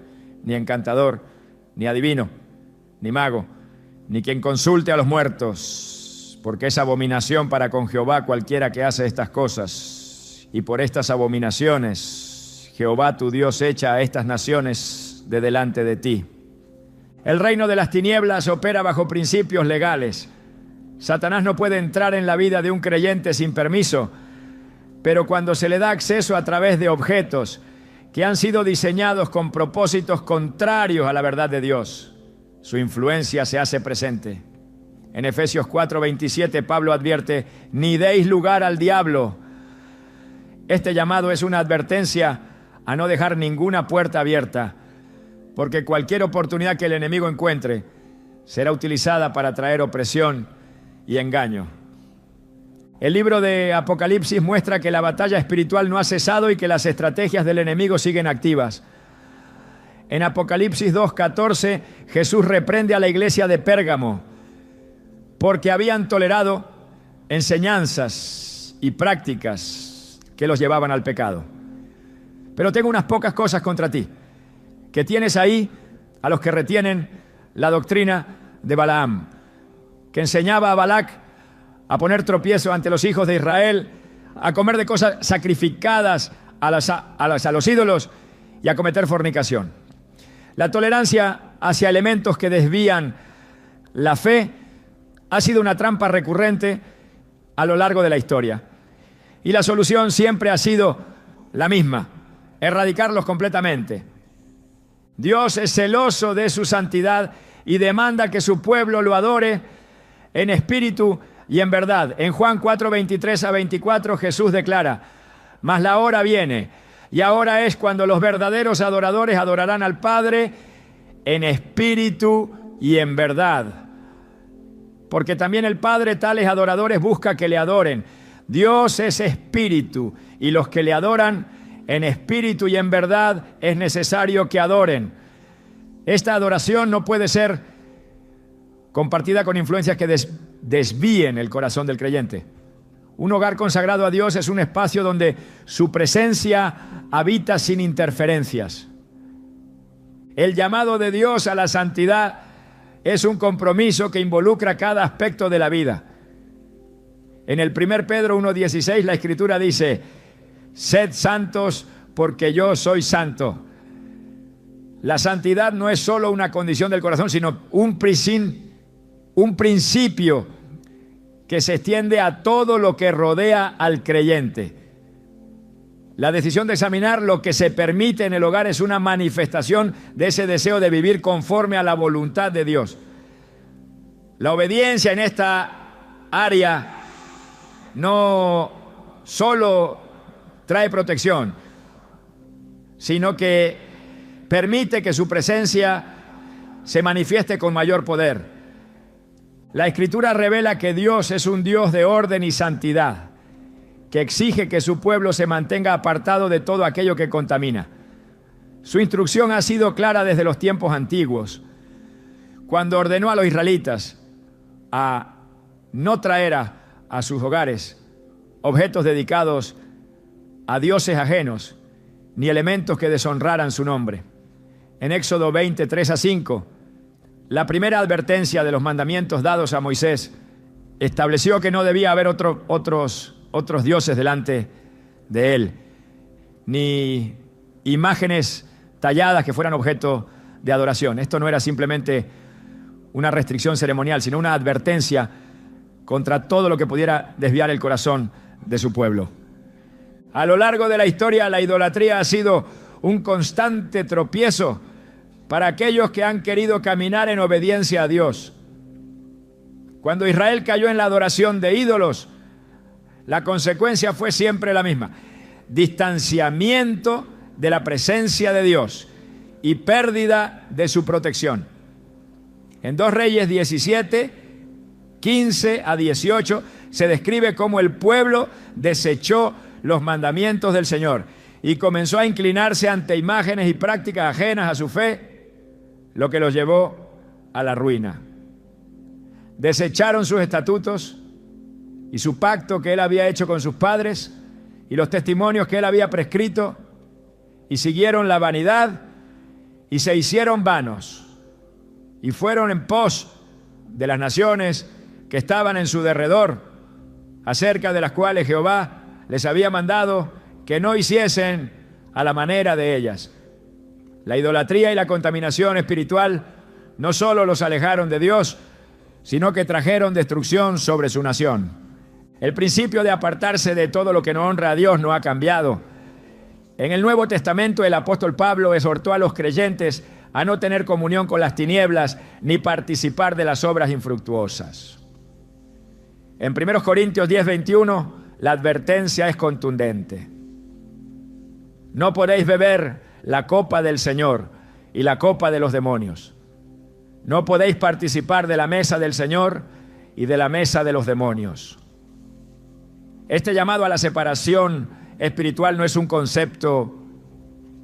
ni encantador, ni adivino, ni mago, ni quien consulte a los muertos, porque es abominación para con Jehová cualquiera que hace estas cosas. Y por estas abominaciones Jehová tu Dios echa a estas naciones de delante de ti. El reino de las tinieblas opera bajo principios legales. Satanás no puede entrar en la vida de un creyente sin permiso, pero cuando se le da acceso a través de objetos que han sido diseñados con propósitos contrarios a la verdad de Dios, su influencia se hace presente. En Efesios 4:27 Pablo advierte: ni deis lugar al diablo. Este llamado es una advertencia a no dejar ninguna puerta abierta, porque cualquier oportunidad que el enemigo encuentre será utilizada para traer opresión y engaño. El libro de Apocalipsis muestra que la batalla espiritual no ha cesado y que las estrategias del enemigo siguen activas. En Apocalipsis 2:14, Jesús reprende a la iglesia de Pérgamo porque habían tolerado enseñanzas y prácticas que los llevaban al pecado. Pero tengo unas pocas cosas contra ti, que tienes ahí a los que retienen la doctrina de Balaam, que enseñaba a Balac a poner tropiezo ante los hijos de Israel, a comer de cosas sacrificadas a los ídolos y a cometer fornicación. La tolerancia hacia elementos que desvían la fe ha sido una trampa recurrente a lo largo de la historia. Y la solución siempre ha sido la misma: erradicarlos completamente. Dios es celoso de su santidad y demanda que su pueblo lo adore en espíritu y en verdad. En Juan 4, 23 a 24 Jesús declara: mas la hora viene, y ahora es cuando los verdaderos adoradores adorarán al Padre en espíritu y en verdad. Porque también el Padre tales adoradores busca que le adoren. Dios es espíritu, y los que le adoran en espíritu y en verdad es necesario que adoren. Esta adoración no puede ser compartida con influencias que desvíen el corazón del creyente. Un hogar consagrado a Dios es un espacio donde su presencia habita sin interferencias. El llamado de Dios a la santidad es un compromiso que involucra cada aspecto de la vida. En el 1 Pedro 1:16 la Escritura dice: sed santos porque yo soy santo. La santidad no es solo una condición del corazón, sino un principio que se extiende a todo lo que rodea al creyente. La decisión de examinar lo que se permite en el hogar es una manifestación de ese deseo de vivir conforme a la voluntad de Dios. La obediencia en esta área no solo trae protección, sino que permite que su presencia se manifieste con mayor poder. La Escritura revela que Dios es un Dios de orden y santidad, que exige que su pueblo se mantenga apartado de todo aquello que contamina. Su instrucción ha sido clara desde los tiempos antiguos, cuando ordenó a los israelitas a no traer a sus hogares objetos dedicados a dioses ajenos, ni elementos que deshonraran su nombre. En Éxodo 20, 3 a 5, la primera advertencia de los mandamientos dados a Moisés estableció que no debía haber otros dioses delante de él, ni imágenes talladas que fueran objeto de adoración. Esto no era simplemente una restricción ceremonial, sino una advertencia contra todo lo que pudiera desviar el corazón de su pueblo. A lo largo de la historia, la idolatría ha sido un constante tropiezo para aquellos que han querido caminar en obediencia a Dios. Cuando Israel cayó en la adoración de ídolos, la consecuencia fue siempre la misma: distanciamiento de la presencia de Dios y pérdida de su protección. En 2 Reyes 17, 15 a 18, se describe cómo el pueblo desechó los mandamientos del Señor y comenzó a inclinarse ante imágenes y prácticas ajenas a su fe, lo que los llevó a la ruina. Desecharon sus estatutos y su pacto que él había hecho con sus padres y los testimonios que él había prescrito, y siguieron la vanidad y se hicieron vanos y fueron en pos de las naciones que estaban en su derredor, acerca de las cuales Jehová les había mandado que no hiciesen a la manera de ellas. La idolatría y la contaminación espiritual no solo los alejaron de Dios, sino que trajeron destrucción sobre su nación. El principio de apartarse de todo lo que no honra a Dios no ha cambiado. En el Nuevo Testamento, el apóstol Pablo exhortó a los creyentes a no tener comunión con las tinieblas ni participar de las obras infructuosas. En 1 Corintios 10, 21, la advertencia es contundente. No podéis beber la copa del Señor y la copa de los demonios. No podéis participar de la mesa del Señor y de la mesa de los demonios. Este llamado a la separación espiritual no es un concepto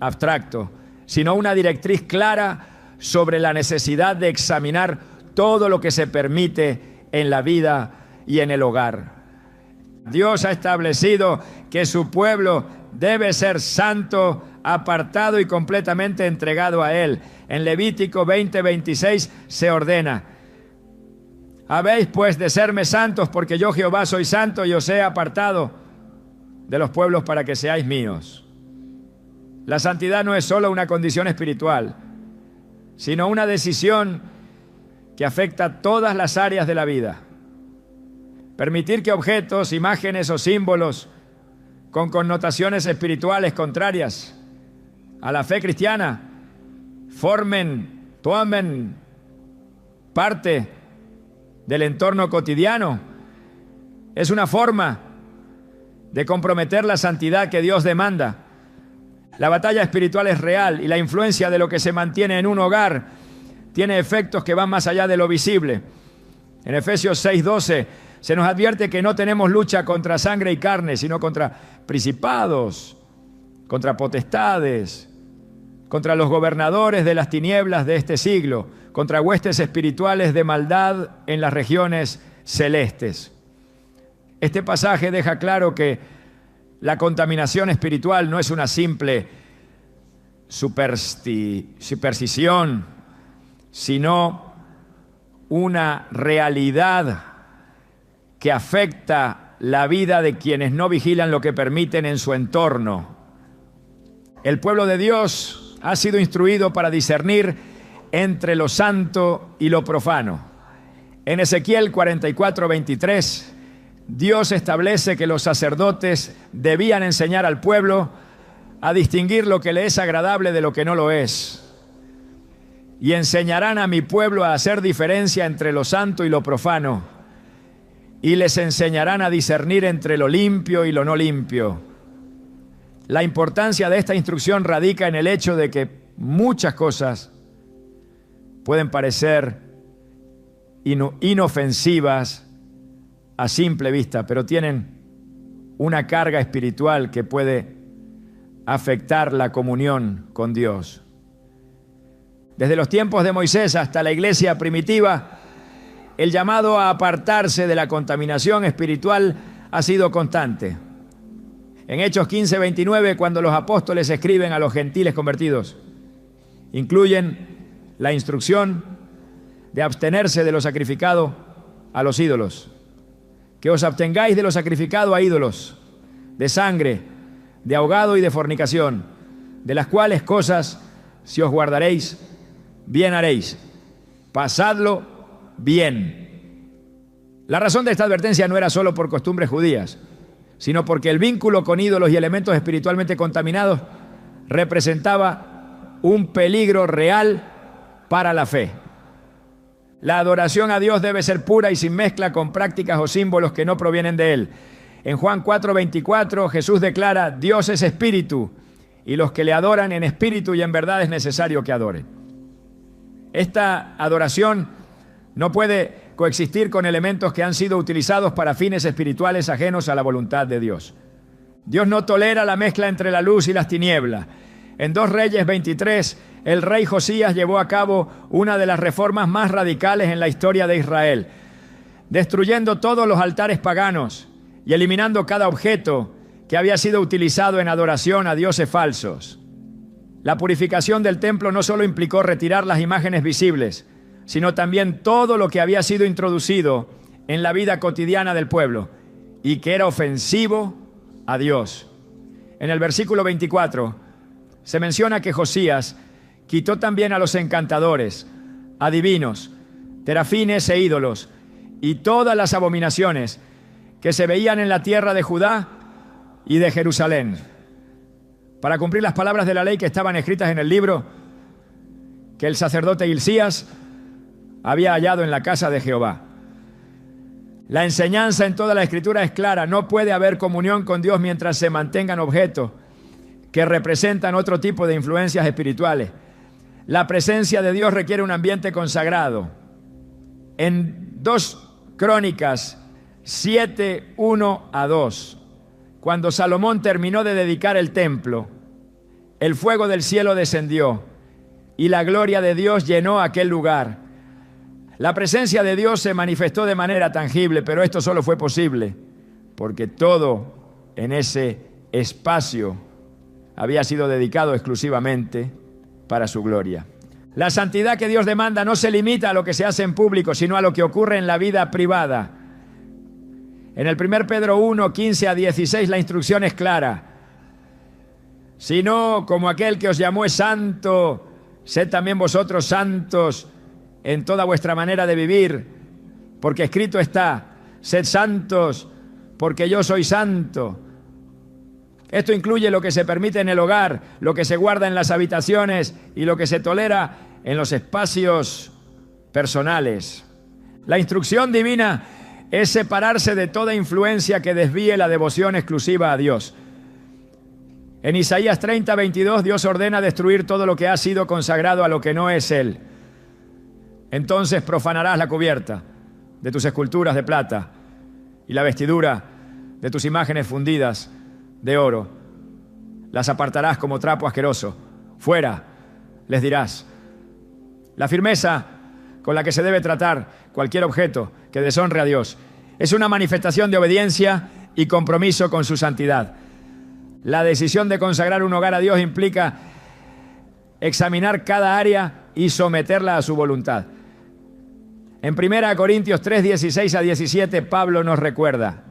abstracto, sino una directriz clara sobre la necesidad de examinar todo lo que se permite en la vida y en el hogar. Dios ha establecido que su pueblo debe ser santo, apartado y completamente entregado a Él. En Levítico 20:26 se ordena: habéis pues de serme santos, porque yo Jehová soy santo y os he apartado de los pueblos para que seáis míos. La santidad no es solo una condición espiritual, sino una decisión que afecta todas las áreas de la vida. Permitir que objetos, imágenes o símbolos con connotaciones espirituales contrarias a la fe cristiana tomen parte del entorno cotidiano es una forma de comprometer la santidad que Dios demanda. La batalla espiritual es real y la influencia de lo que se mantiene en un hogar tiene efectos que van más allá de lo visible. En Efesios 6:12 se nos advierte que no tenemos lucha contra sangre y carne, sino contra principados, contra potestades, contra los gobernadores de las tinieblas de este siglo, contra huestes espirituales de maldad en las regiones celestes. Este pasaje deja claro que la contaminación espiritual no es una simple superstición, sino una realidad que afecta la vida de quienes no vigilan lo que permiten en su entorno. El pueblo de Dios ha sido instruido para discernir entre lo santo y lo profano. En Ezequiel 44:23, Dios establece que los sacerdotes debían enseñar al pueblo a distinguir lo que le es agradable de lo que no lo es. Y enseñarán a mi pueblo a hacer diferencia entre lo santo y lo profano. Y les enseñarán a discernir entre lo limpio y lo no limpio. La importancia de esta instrucción radica en el hecho de que muchas cosas pueden parecer inofensivas a simple vista, pero tienen una carga espiritual que puede afectar la comunión con Dios. Desde los tiempos de Moisés hasta la iglesia primitiva, el llamado a apartarse de la contaminación espiritual ha sido constante. En Hechos 15:29, cuando los apóstoles escriben a los gentiles convertidos, incluyen la instrucción de abstenerse de lo sacrificado a los ídolos. Que os abstengáis de lo sacrificado a ídolos, de sangre, de ahogado y de fornicación, de las cuales cosas, si os guardaréis, bien haréis. Pasadlo bien. La razón de esta advertencia no era solo por costumbres judías, sino porque el vínculo con ídolos y elementos espiritualmente contaminados representaba un peligro real para la fe. La adoración a Dios debe ser pura y sin mezcla con prácticas o símbolos que no provienen de Él. En Juan 4:24 Jesús declara: Dios es espíritu y los que le adoran en espíritu y en verdad es necesario que adoren. Esta adoración no puede coexistir con elementos que han sido utilizados para fines espirituales ajenos a la voluntad de Dios. Dios no tolera la mezcla entre la luz y las tinieblas. En 2 Reyes 23, el rey Josías llevó a cabo una de las reformas más radicales en la historia de Israel, destruyendo todos los altares paganos y eliminando cada objeto que había sido utilizado en adoración a dioses falsos. La purificación del templo no solo implicó retirar las imágenes visibles, sino también todo lo que había sido introducido en la vida cotidiana del pueblo y que era ofensivo a Dios. En el versículo 24 se menciona que Josías quitó también a los encantadores, adivinos, terafines e ídolos y todas las abominaciones que se veían en la tierra de Judá y de Jerusalén, para cumplir las palabras de la ley que estaban escritas en el libro que el sacerdote Hilcías había hallado en la casa de Jehová. La enseñanza en toda la Escritura es clara: no puede haber comunión con Dios mientras se mantengan objetos que representan otro tipo de influencias espirituales. La presencia de Dios requiere un ambiente consagrado. En 2 Crónicas 7:1-2, cuando Salomón terminó de dedicar el templo, el fuego del cielo descendió y la gloria de Dios llenó aquel lugar. La presencia de Dios se manifestó de manera tangible, pero esto solo fue posible porque todo en ese espacio había sido dedicado exclusivamente para su gloria. La santidad que Dios demanda no se limita a lo que se hace en público, sino a lo que ocurre en la vida privada. En el 1 Pedro 1:15-16 la instrucción es clara: sino como aquel que os llamó es santo, Sed también vosotros santos en toda vuestra manera de vivir, porque escrito está, sed santos, porque yo soy santo. Esto incluye lo que se permite en el hogar, lo que se guarda en las habitaciones y lo que se tolera en los espacios personales. La instrucción divina es separarse de toda influencia que desvíe la devoción exclusiva a Dios. En Isaías 30:22, Dios ordena destruir todo lo que ha sido consagrado a lo que no es Él. Entonces profanarás la cubierta de tus esculturas de plata y la vestidura de tus imágenes fundidas de oro. Las apartarás como trapo asqueroso. Fuera, les dirás. La firmeza con la que se debe tratar cualquier objeto que deshonre a Dios es una manifestación de obediencia y compromiso con su santidad. La decisión de consagrar un hogar a Dios implica examinar cada área y someterla a su voluntad. En 1 Corintios 3:16-17, Pablo nos recuerda: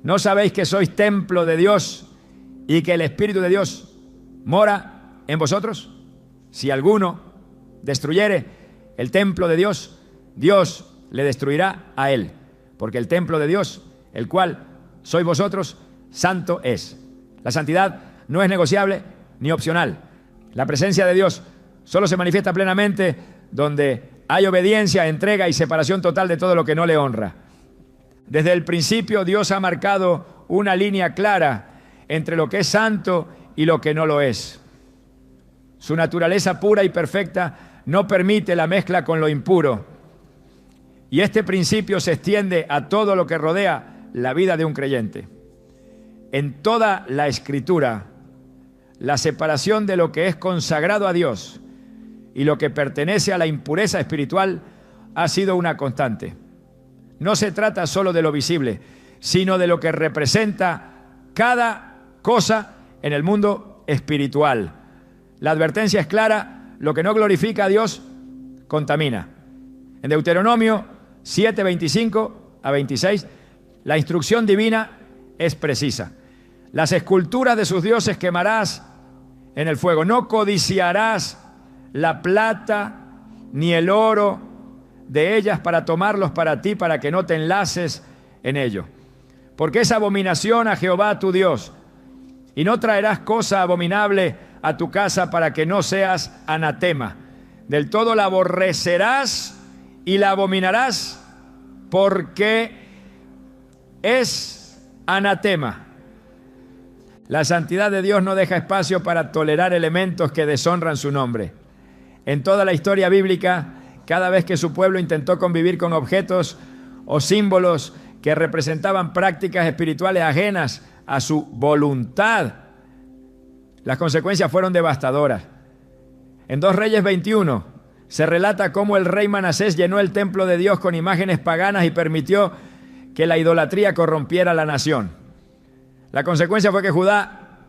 ¿no sabéis que sois templo de Dios y que el Espíritu de Dios mora en vosotros? Si alguno destruyere el templo de Dios, Dios le destruirá a él, porque el templo de Dios, el cual sois vosotros, santo es. La santidad no es negociable ni opcional. La presencia de Dios solo se manifiesta plenamente donde hay obediencia, entrega y separación total de todo lo que no le honra. Desde el principio Dios ha marcado una línea clara entre lo que es santo y lo que no lo es. Su naturaleza pura y perfecta no permite la mezcla con lo impuro. Y este principio se extiende a todo lo que rodea la vida de un creyente. En toda la Escritura, la separación de lo que es consagrado a Dios y lo que pertenece a la impureza espiritual ha sido una constante. No se trata solo de lo visible, sino de lo que representa cada cosa en el mundo espiritual. La advertencia es clara: lo que no glorifica a Dios contamina. En Deuteronomio 7:25-26, la instrucción divina es precisa. Las esculturas de sus dioses quemarás en el fuego. No codiciarás la plata ni el oro de ellas para tomarlos para ti, para que no te enlaces en ello. Porque es abominación a Jehová tu Dios. Y no traerás cosa abominable a tu casa para que no seas anatema. Del todo la aborrecerás y la abominarás, porque es anatema. La santidad de Dios no deja espacio para tolerar elementos que deshonran su nombre. En toda la historia bíblica, cada vez que su pueblo intentó convivir con objetos o símbolos que representaban prácticas espirituales ajenas a su voluntad, las consecuencias fueron devastadoras. En 2 Reyes 21 se relata cómo el rey Manasés llenó el templo de Dios con imágenes paganas y permitió que la idolatría corrompiera la nación. La consecuencia fue que Judá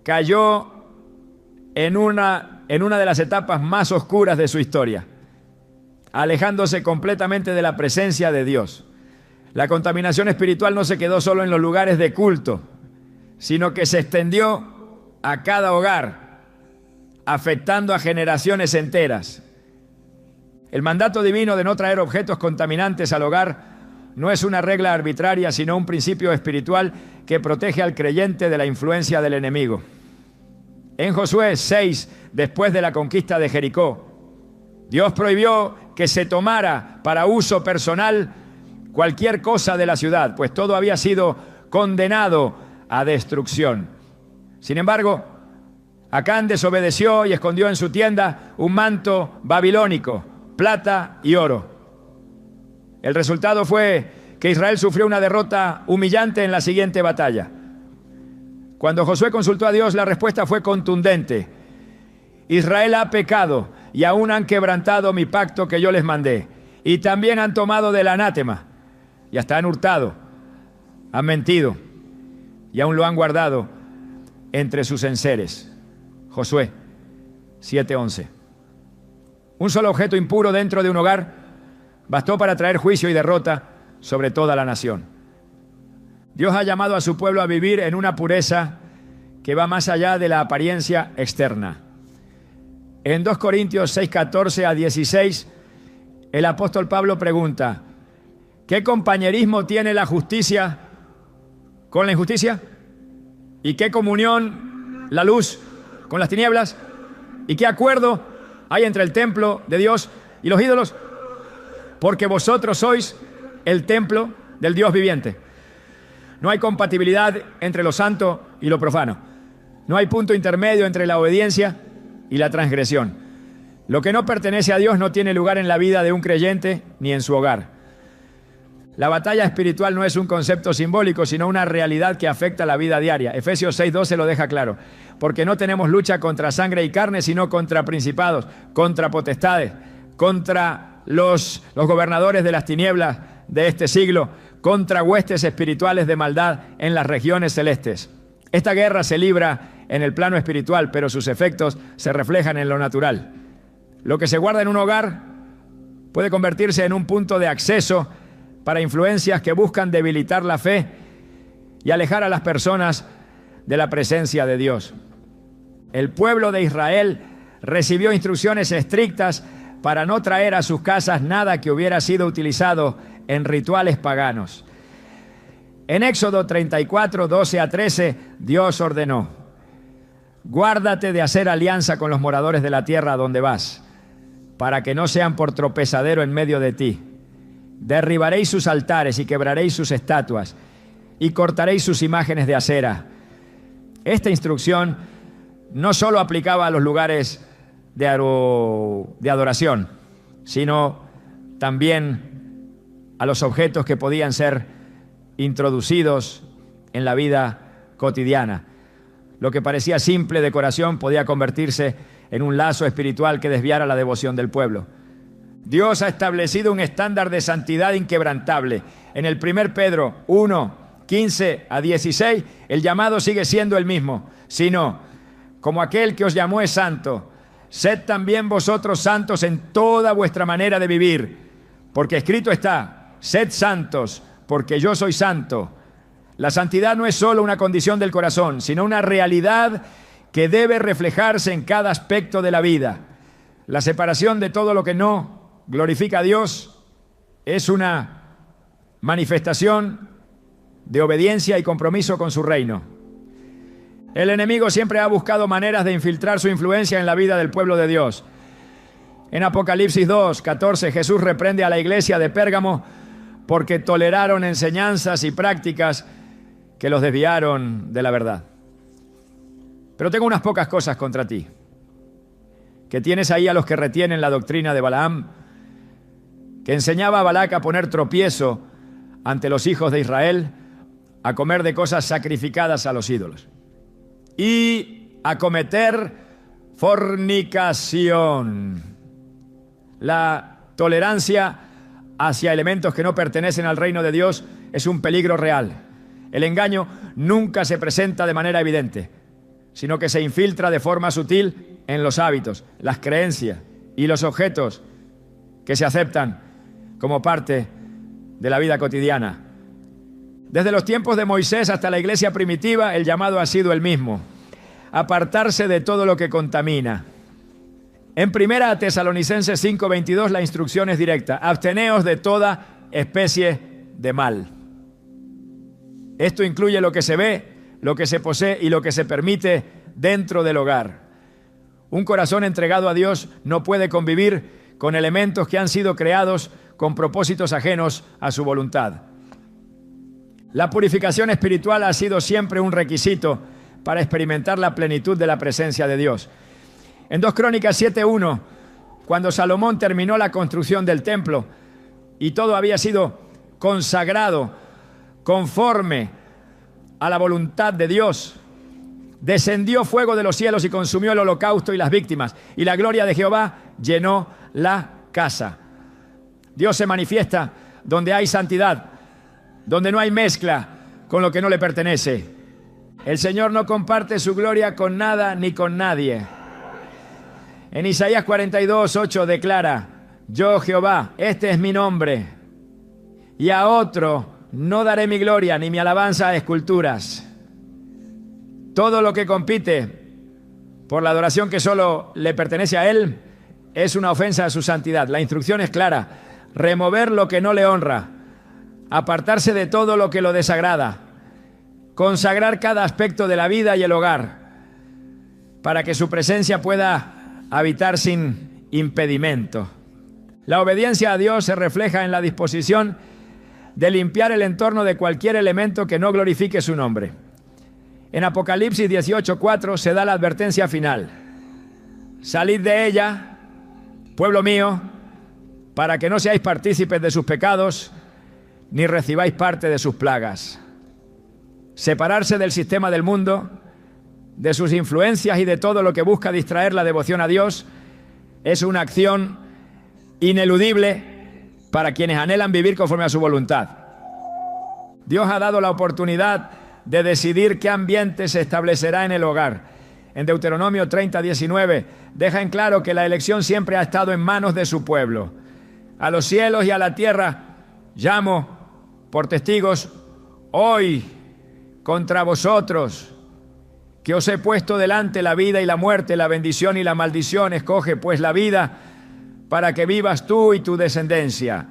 cayó en una de las etapas más oscuras de su historia, alejándose completamente de la presencia de Dios. La contaminación espiritual no se quedó solo en los lugares de culto, sino que se extendió a cada hogar, afectando a generaciones enteras. El mandato divino de no traer objetos contaminantes al hogar no es una regla arbitraria, sino un principio espiritual que protege al creyente de la influencia del enemigo. En Josué 6, después de la conquista de Jericó, Dios prohibió que se tomara para uso personal cualquier cosa de la ciudad, pues todo había sido condenado a destrucción. Sin embargo, Acán desobedeció y escondió en su tienda un manto babilónico, plata y oro. El resultado fue que Israel sufrió una derrota humillante en la siguiente batalla. Cuando Josué consultó a Dios, la respuesta fue contundente: Israel ha pecado y aún han quebrantado mi pacto que yo les mandé, y también han tomado del anátema y hasta han hurtado, han mentido y aún lo han guardado entre sus enseres. Josué 7:11. Un solo objeto impuro dentro de un hogar bastó para traer juicio y derrota sobre toda la nación. Dios ha llamado a su pueblo a vivir en una pureza que va más allá de la apariencia externa. En 2 Corintios 6, 14 a 16, el apóstol Pablo pregunta: ¿qué compañerismo tiene la justicia con la injusticia? ¿Y qué comunión la luz con las tinieblas? ¿Y qué acuerdo hay entre el templo de Dios y los ídolos? Porque vosotros sois el templo del Dios viviente. No hay compatibilidad entre lo santo y lo profano. No hay punto intermedio entre la obediencia y la transgresión. Lo que no pertenece a Dios no tiene lugar en la vida de un creyente ni en su hogar. La batalla espiritual no es un concepto simbólico, sino una realidad que afecta la vida diaria. Efesios 6:12 lo deja claro. Porque no tenemos lucha contra sangre y carne, sino contra principados, contra potestades, contra los gobernadores de las tinieblas de este siglo, contra huestes espirituales de maldad en las regiones celestes. Esta guerra se libra en el plano espiritual, pero sus efectos se reflejan en lo natural. Lo que se guarda en un hogar puede convertirse en un punto de acceso para influencias que buscan debilitar la fe y alejar a las personas de la presencia de Dios. El pueblo de Israel recibió instrucciones estrictas para no traer a sus casas nada que hubiera sido utilizado en rituales paganos. En Éxodo 34, 12 a 13, Dios ordenó: guárdate de hacer alianza con los moradores de la tierra a donde vas, para que no sean por tropezadero en medio de ti. Derribaréis sus altares y quebraréis sus estatuas, y cortaréis sus imágenes de acera. Esta instrucción no solo aplicaba a los lugares de adoración, sino también a los objetos que podían ser introducidos en la vida cotidiana. Lo que parecía simple decoración podía convertirse en un lazo espiritual que desviara la devoción del pueblo. Dios ha establecido un estándar de santidad inquebrantable. En el 1 Pedro 1, 15 a 16, el llamado sigue siendo el mismo, sino: como aquel que os llamó es santo, sed también vosotros santos en toda vuestra manera de vivir, porque escrito está: sed santos, porque yo soy santo. La santidad no es solo una condición del corazón, sino una realidad que debe reflejarse en cada aspecto de la vida. La separación de todo lo que no glorifica a Dios es una manifestación de obediencia y compromiso con su reino. El enemigo siempre ha buscado maneras de infiltrar su influencia en la vida del pueblo de Dios. En Apocalipsis 2, 14, Jesús reprende a la iglesia de Pérgamo porque toleraron enseñanzas y prácticas que los desviaron de la verdad. Pero tengo unas pocas cosas contra ti. Que tienes ahí a los que retienen la doctrina de Balaam, que enseñaba a Balac a poner tropiezo ante los hijos de Israel, a comer de cosas sacrificadas a los ídolos y a cometer fornicación. La tolerancia hacia elementos que no pertenecen al reino de Dios es un peligro real. El engaño nunca se presenta de manera evidente, sino que se infiltra de forma sutil en los hábitos, las creencias y los objetos que se aceptan como parte de la vida cotidiana. Desde los tiempos de Moisés hasta la iglesia primitiva, el llamado ha sido el mismo: apartarse de todo lo que contamina. En 1 Tesalonicenses 5:22 la instrucción es directa: absteneos de toda especie de mal. Esto incluye lo que se ve, lo que se posee y lo que se permite dentro del hogar. Un corazón entregado a Dios no puede convivir con elementos que han sido creados con propósitos ajenos a su voluntad. La purificación espiritual ha sido siempre un requisito para experimentar la plenitud de la presencia de Dios. En 2 Crónicas 7:1, cuando Salomón terminó la construcción del templo y todo había sido consagrado conforme a la voluntad de Dios, descendió fuego de los cielos y consumió el holocausto y las víctimas, y la gloria de Jehová llenó la casa. Dios se manifiesta donde hay santidad, donde no hay mezcla con lo que no le pertenece. El Señor no comparte su gloria con nada ni con nadie. En Isaías 42:8 declara: yo, Jehová, este es mi nombre, y a otro no daré mi gloria ni mi alabanza a esculturas. Todo lo que compite por la adoración que solo le pertenece a Él, es una ofensa a su santidad. La instrucción es clara: remover lo que no le honra, apartarse de todo lo que lo desagrada, consagrar cada aspecto de la vida y el hogar, para que su presencia pueda habitar sin impedimento. La obediencia a Dios se refleja en la disposición de limpiar el entorno de cualquier elemento que no glorifique su nombre. En Apocalipsis 18:4 se da la advertencia final: salid de ella, pueblo mío, para que no seáis partícipes de sus pecados, ni recibáis parte de sus plagas. Separarse del sistema del mundo, de sus influencias y de todo lo que busca distraer la devoción a Dios, es una acción ineludible para quienes anhelan vivir conforme a su voluntad. Dios ha dado la oportunidad de decidir qué ambiente se establecerá en el hogar. En Deuteronomio 30:19 deja en claro que la elección siempre ha estado en manos de su pueblo. A los cielos y a la tierra llamo por testigos hoy contra vosotros, que os he puesto delante la vida y la muerte, la bendición y la maldición. Escoge pues la vida para que vivas tú y tu descendencia.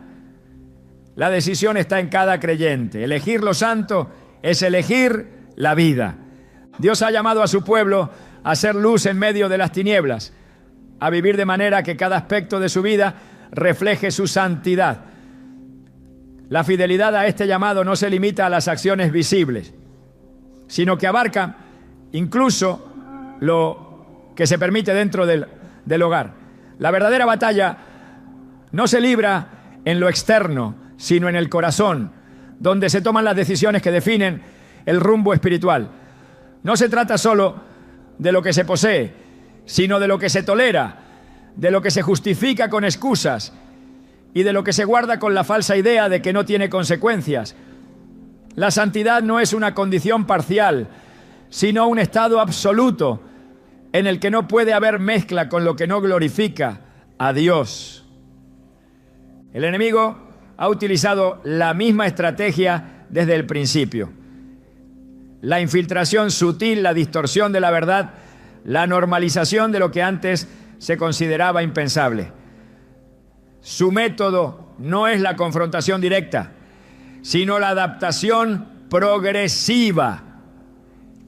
La decisión está en cada creyente. Elegir lo santo es elegir la vida. Dios ha llamado a su pueblo a ser luz en medio de las tinieblas, a vivir de manera que cada aspecto de su vida refleje su santidad. La fidelidad a este llamado no se limita a las acciones visibles, sino que abarca incluso lo que se permite dentro del hogar. La verdadera batalla no se libra en lo externo, sino en el corazón, donde se toman las decisiones que definen el rumbo espiritual. No se trata solo de lo que se posee, sino de lo que se tolera, de lo que se justifica con excusas y de lo que se guarda con la falsa idea de que no tiene consecuencias. La santidad no es una condición parcial, sino un estado absoluto en el que no puede haber mezcla con lo que no glorifica a Dios. El enemigo ha utilizado la misma estrategia desde el principio. La infiltración sutil, la distorsión de la verdad, la normalización de lo que antes se consideraba impensable. Su método no es la confrontación directa, sino la adaptación progresiva,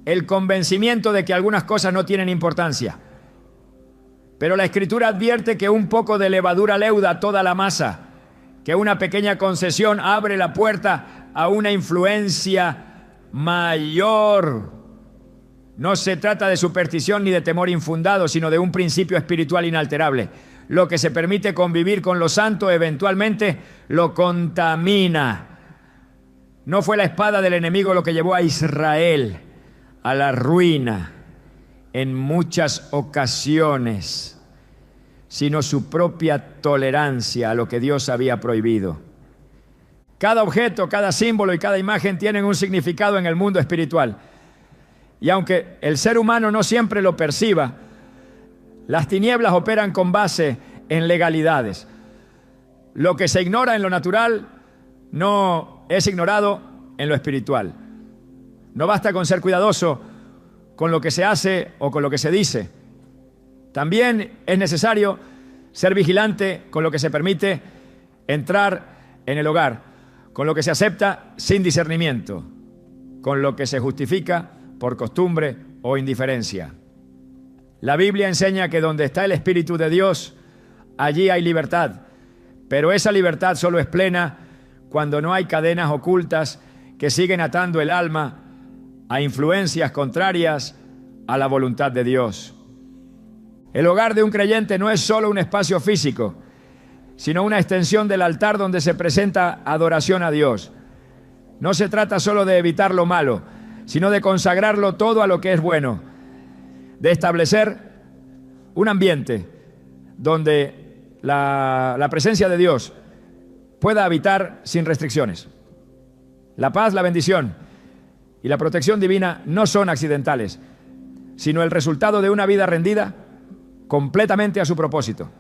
el convencimiento de que algunas cosas no tienen importancia. Pero la Escritura advierte que un poco de levadura leuda toda la masa, que una pequeña concesión abre la puerta a una influencia mayor. No se trata de superstición ni de temor infundado, sino de un principio espiritual inalterable. Lo que se permite convivir con lo santo eventualmente lo contamina. No fue la espada del enemigo lo que llevó a Israel a la ruina en muchas ocasiones, sino su propia tolerancia a lo que Dios había prohibido. Cada objeto, cada símbolo y cada imagen tienen un significado en el mundo espiritual. Y aunque el ser humano no siempre lo perciba, las tinieblas operan con base en legalidades. Lo que se ignora en lo natural no es ignorado en lo espiritual. No basta con ser cuidadoso con lo que se hace o con lo que se dice. También es necesario ser vigilante con lo que se permite entrar en el hogar, con lo que se acepta sin discernimiento, con lo que se justifica por costumbre o indiferencia. La Biblia enseña que donde está el Espíritu de Dios, allí hay libertad, pero esa libertad solo es plena cuando no hay cadenas ocultas que siguen atando el alma a influencias contrarias a la voluntad de Dios. El hogar de un creyente no es solo un espacio físico, sino una extensión del altar donde se presenta adoración a Dios. No se trata solo de evitar lo malo, sino de consagrarlo todo a lo que es bueno, de establecer un ambiente donde la presencia de Dios pueda habitar sin restricciones. La paz, la bendición y la protección divina no son accidentales, sino el resultado de una vida rendida completamente a su propósito.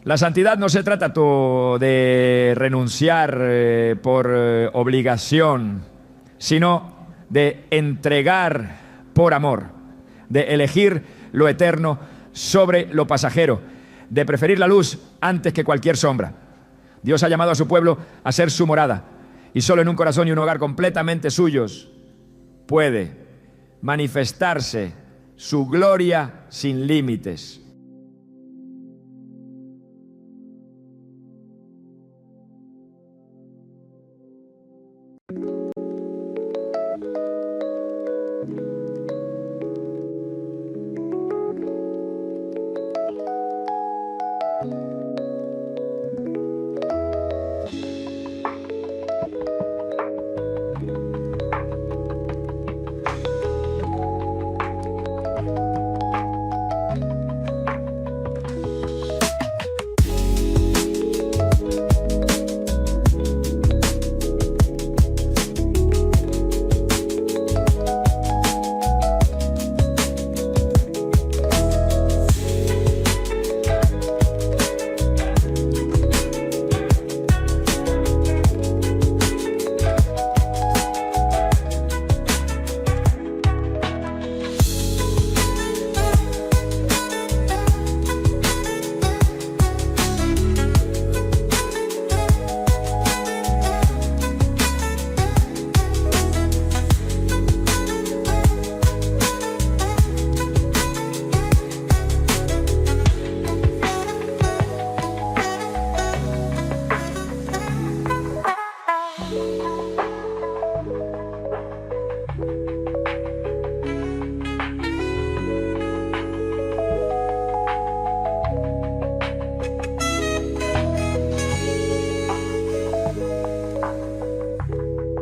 La santidad no se trata de renunciar por obligación, sino de entregar por amor, de elegir lo eterno sobre lo pasajero, de preferir la luz antes que cualquier sombra. Dios ha llamado a su pueblo a ser su morada, y solo en un corazón y un hogar completamente suyos puede manifestarse su gloria sin límites.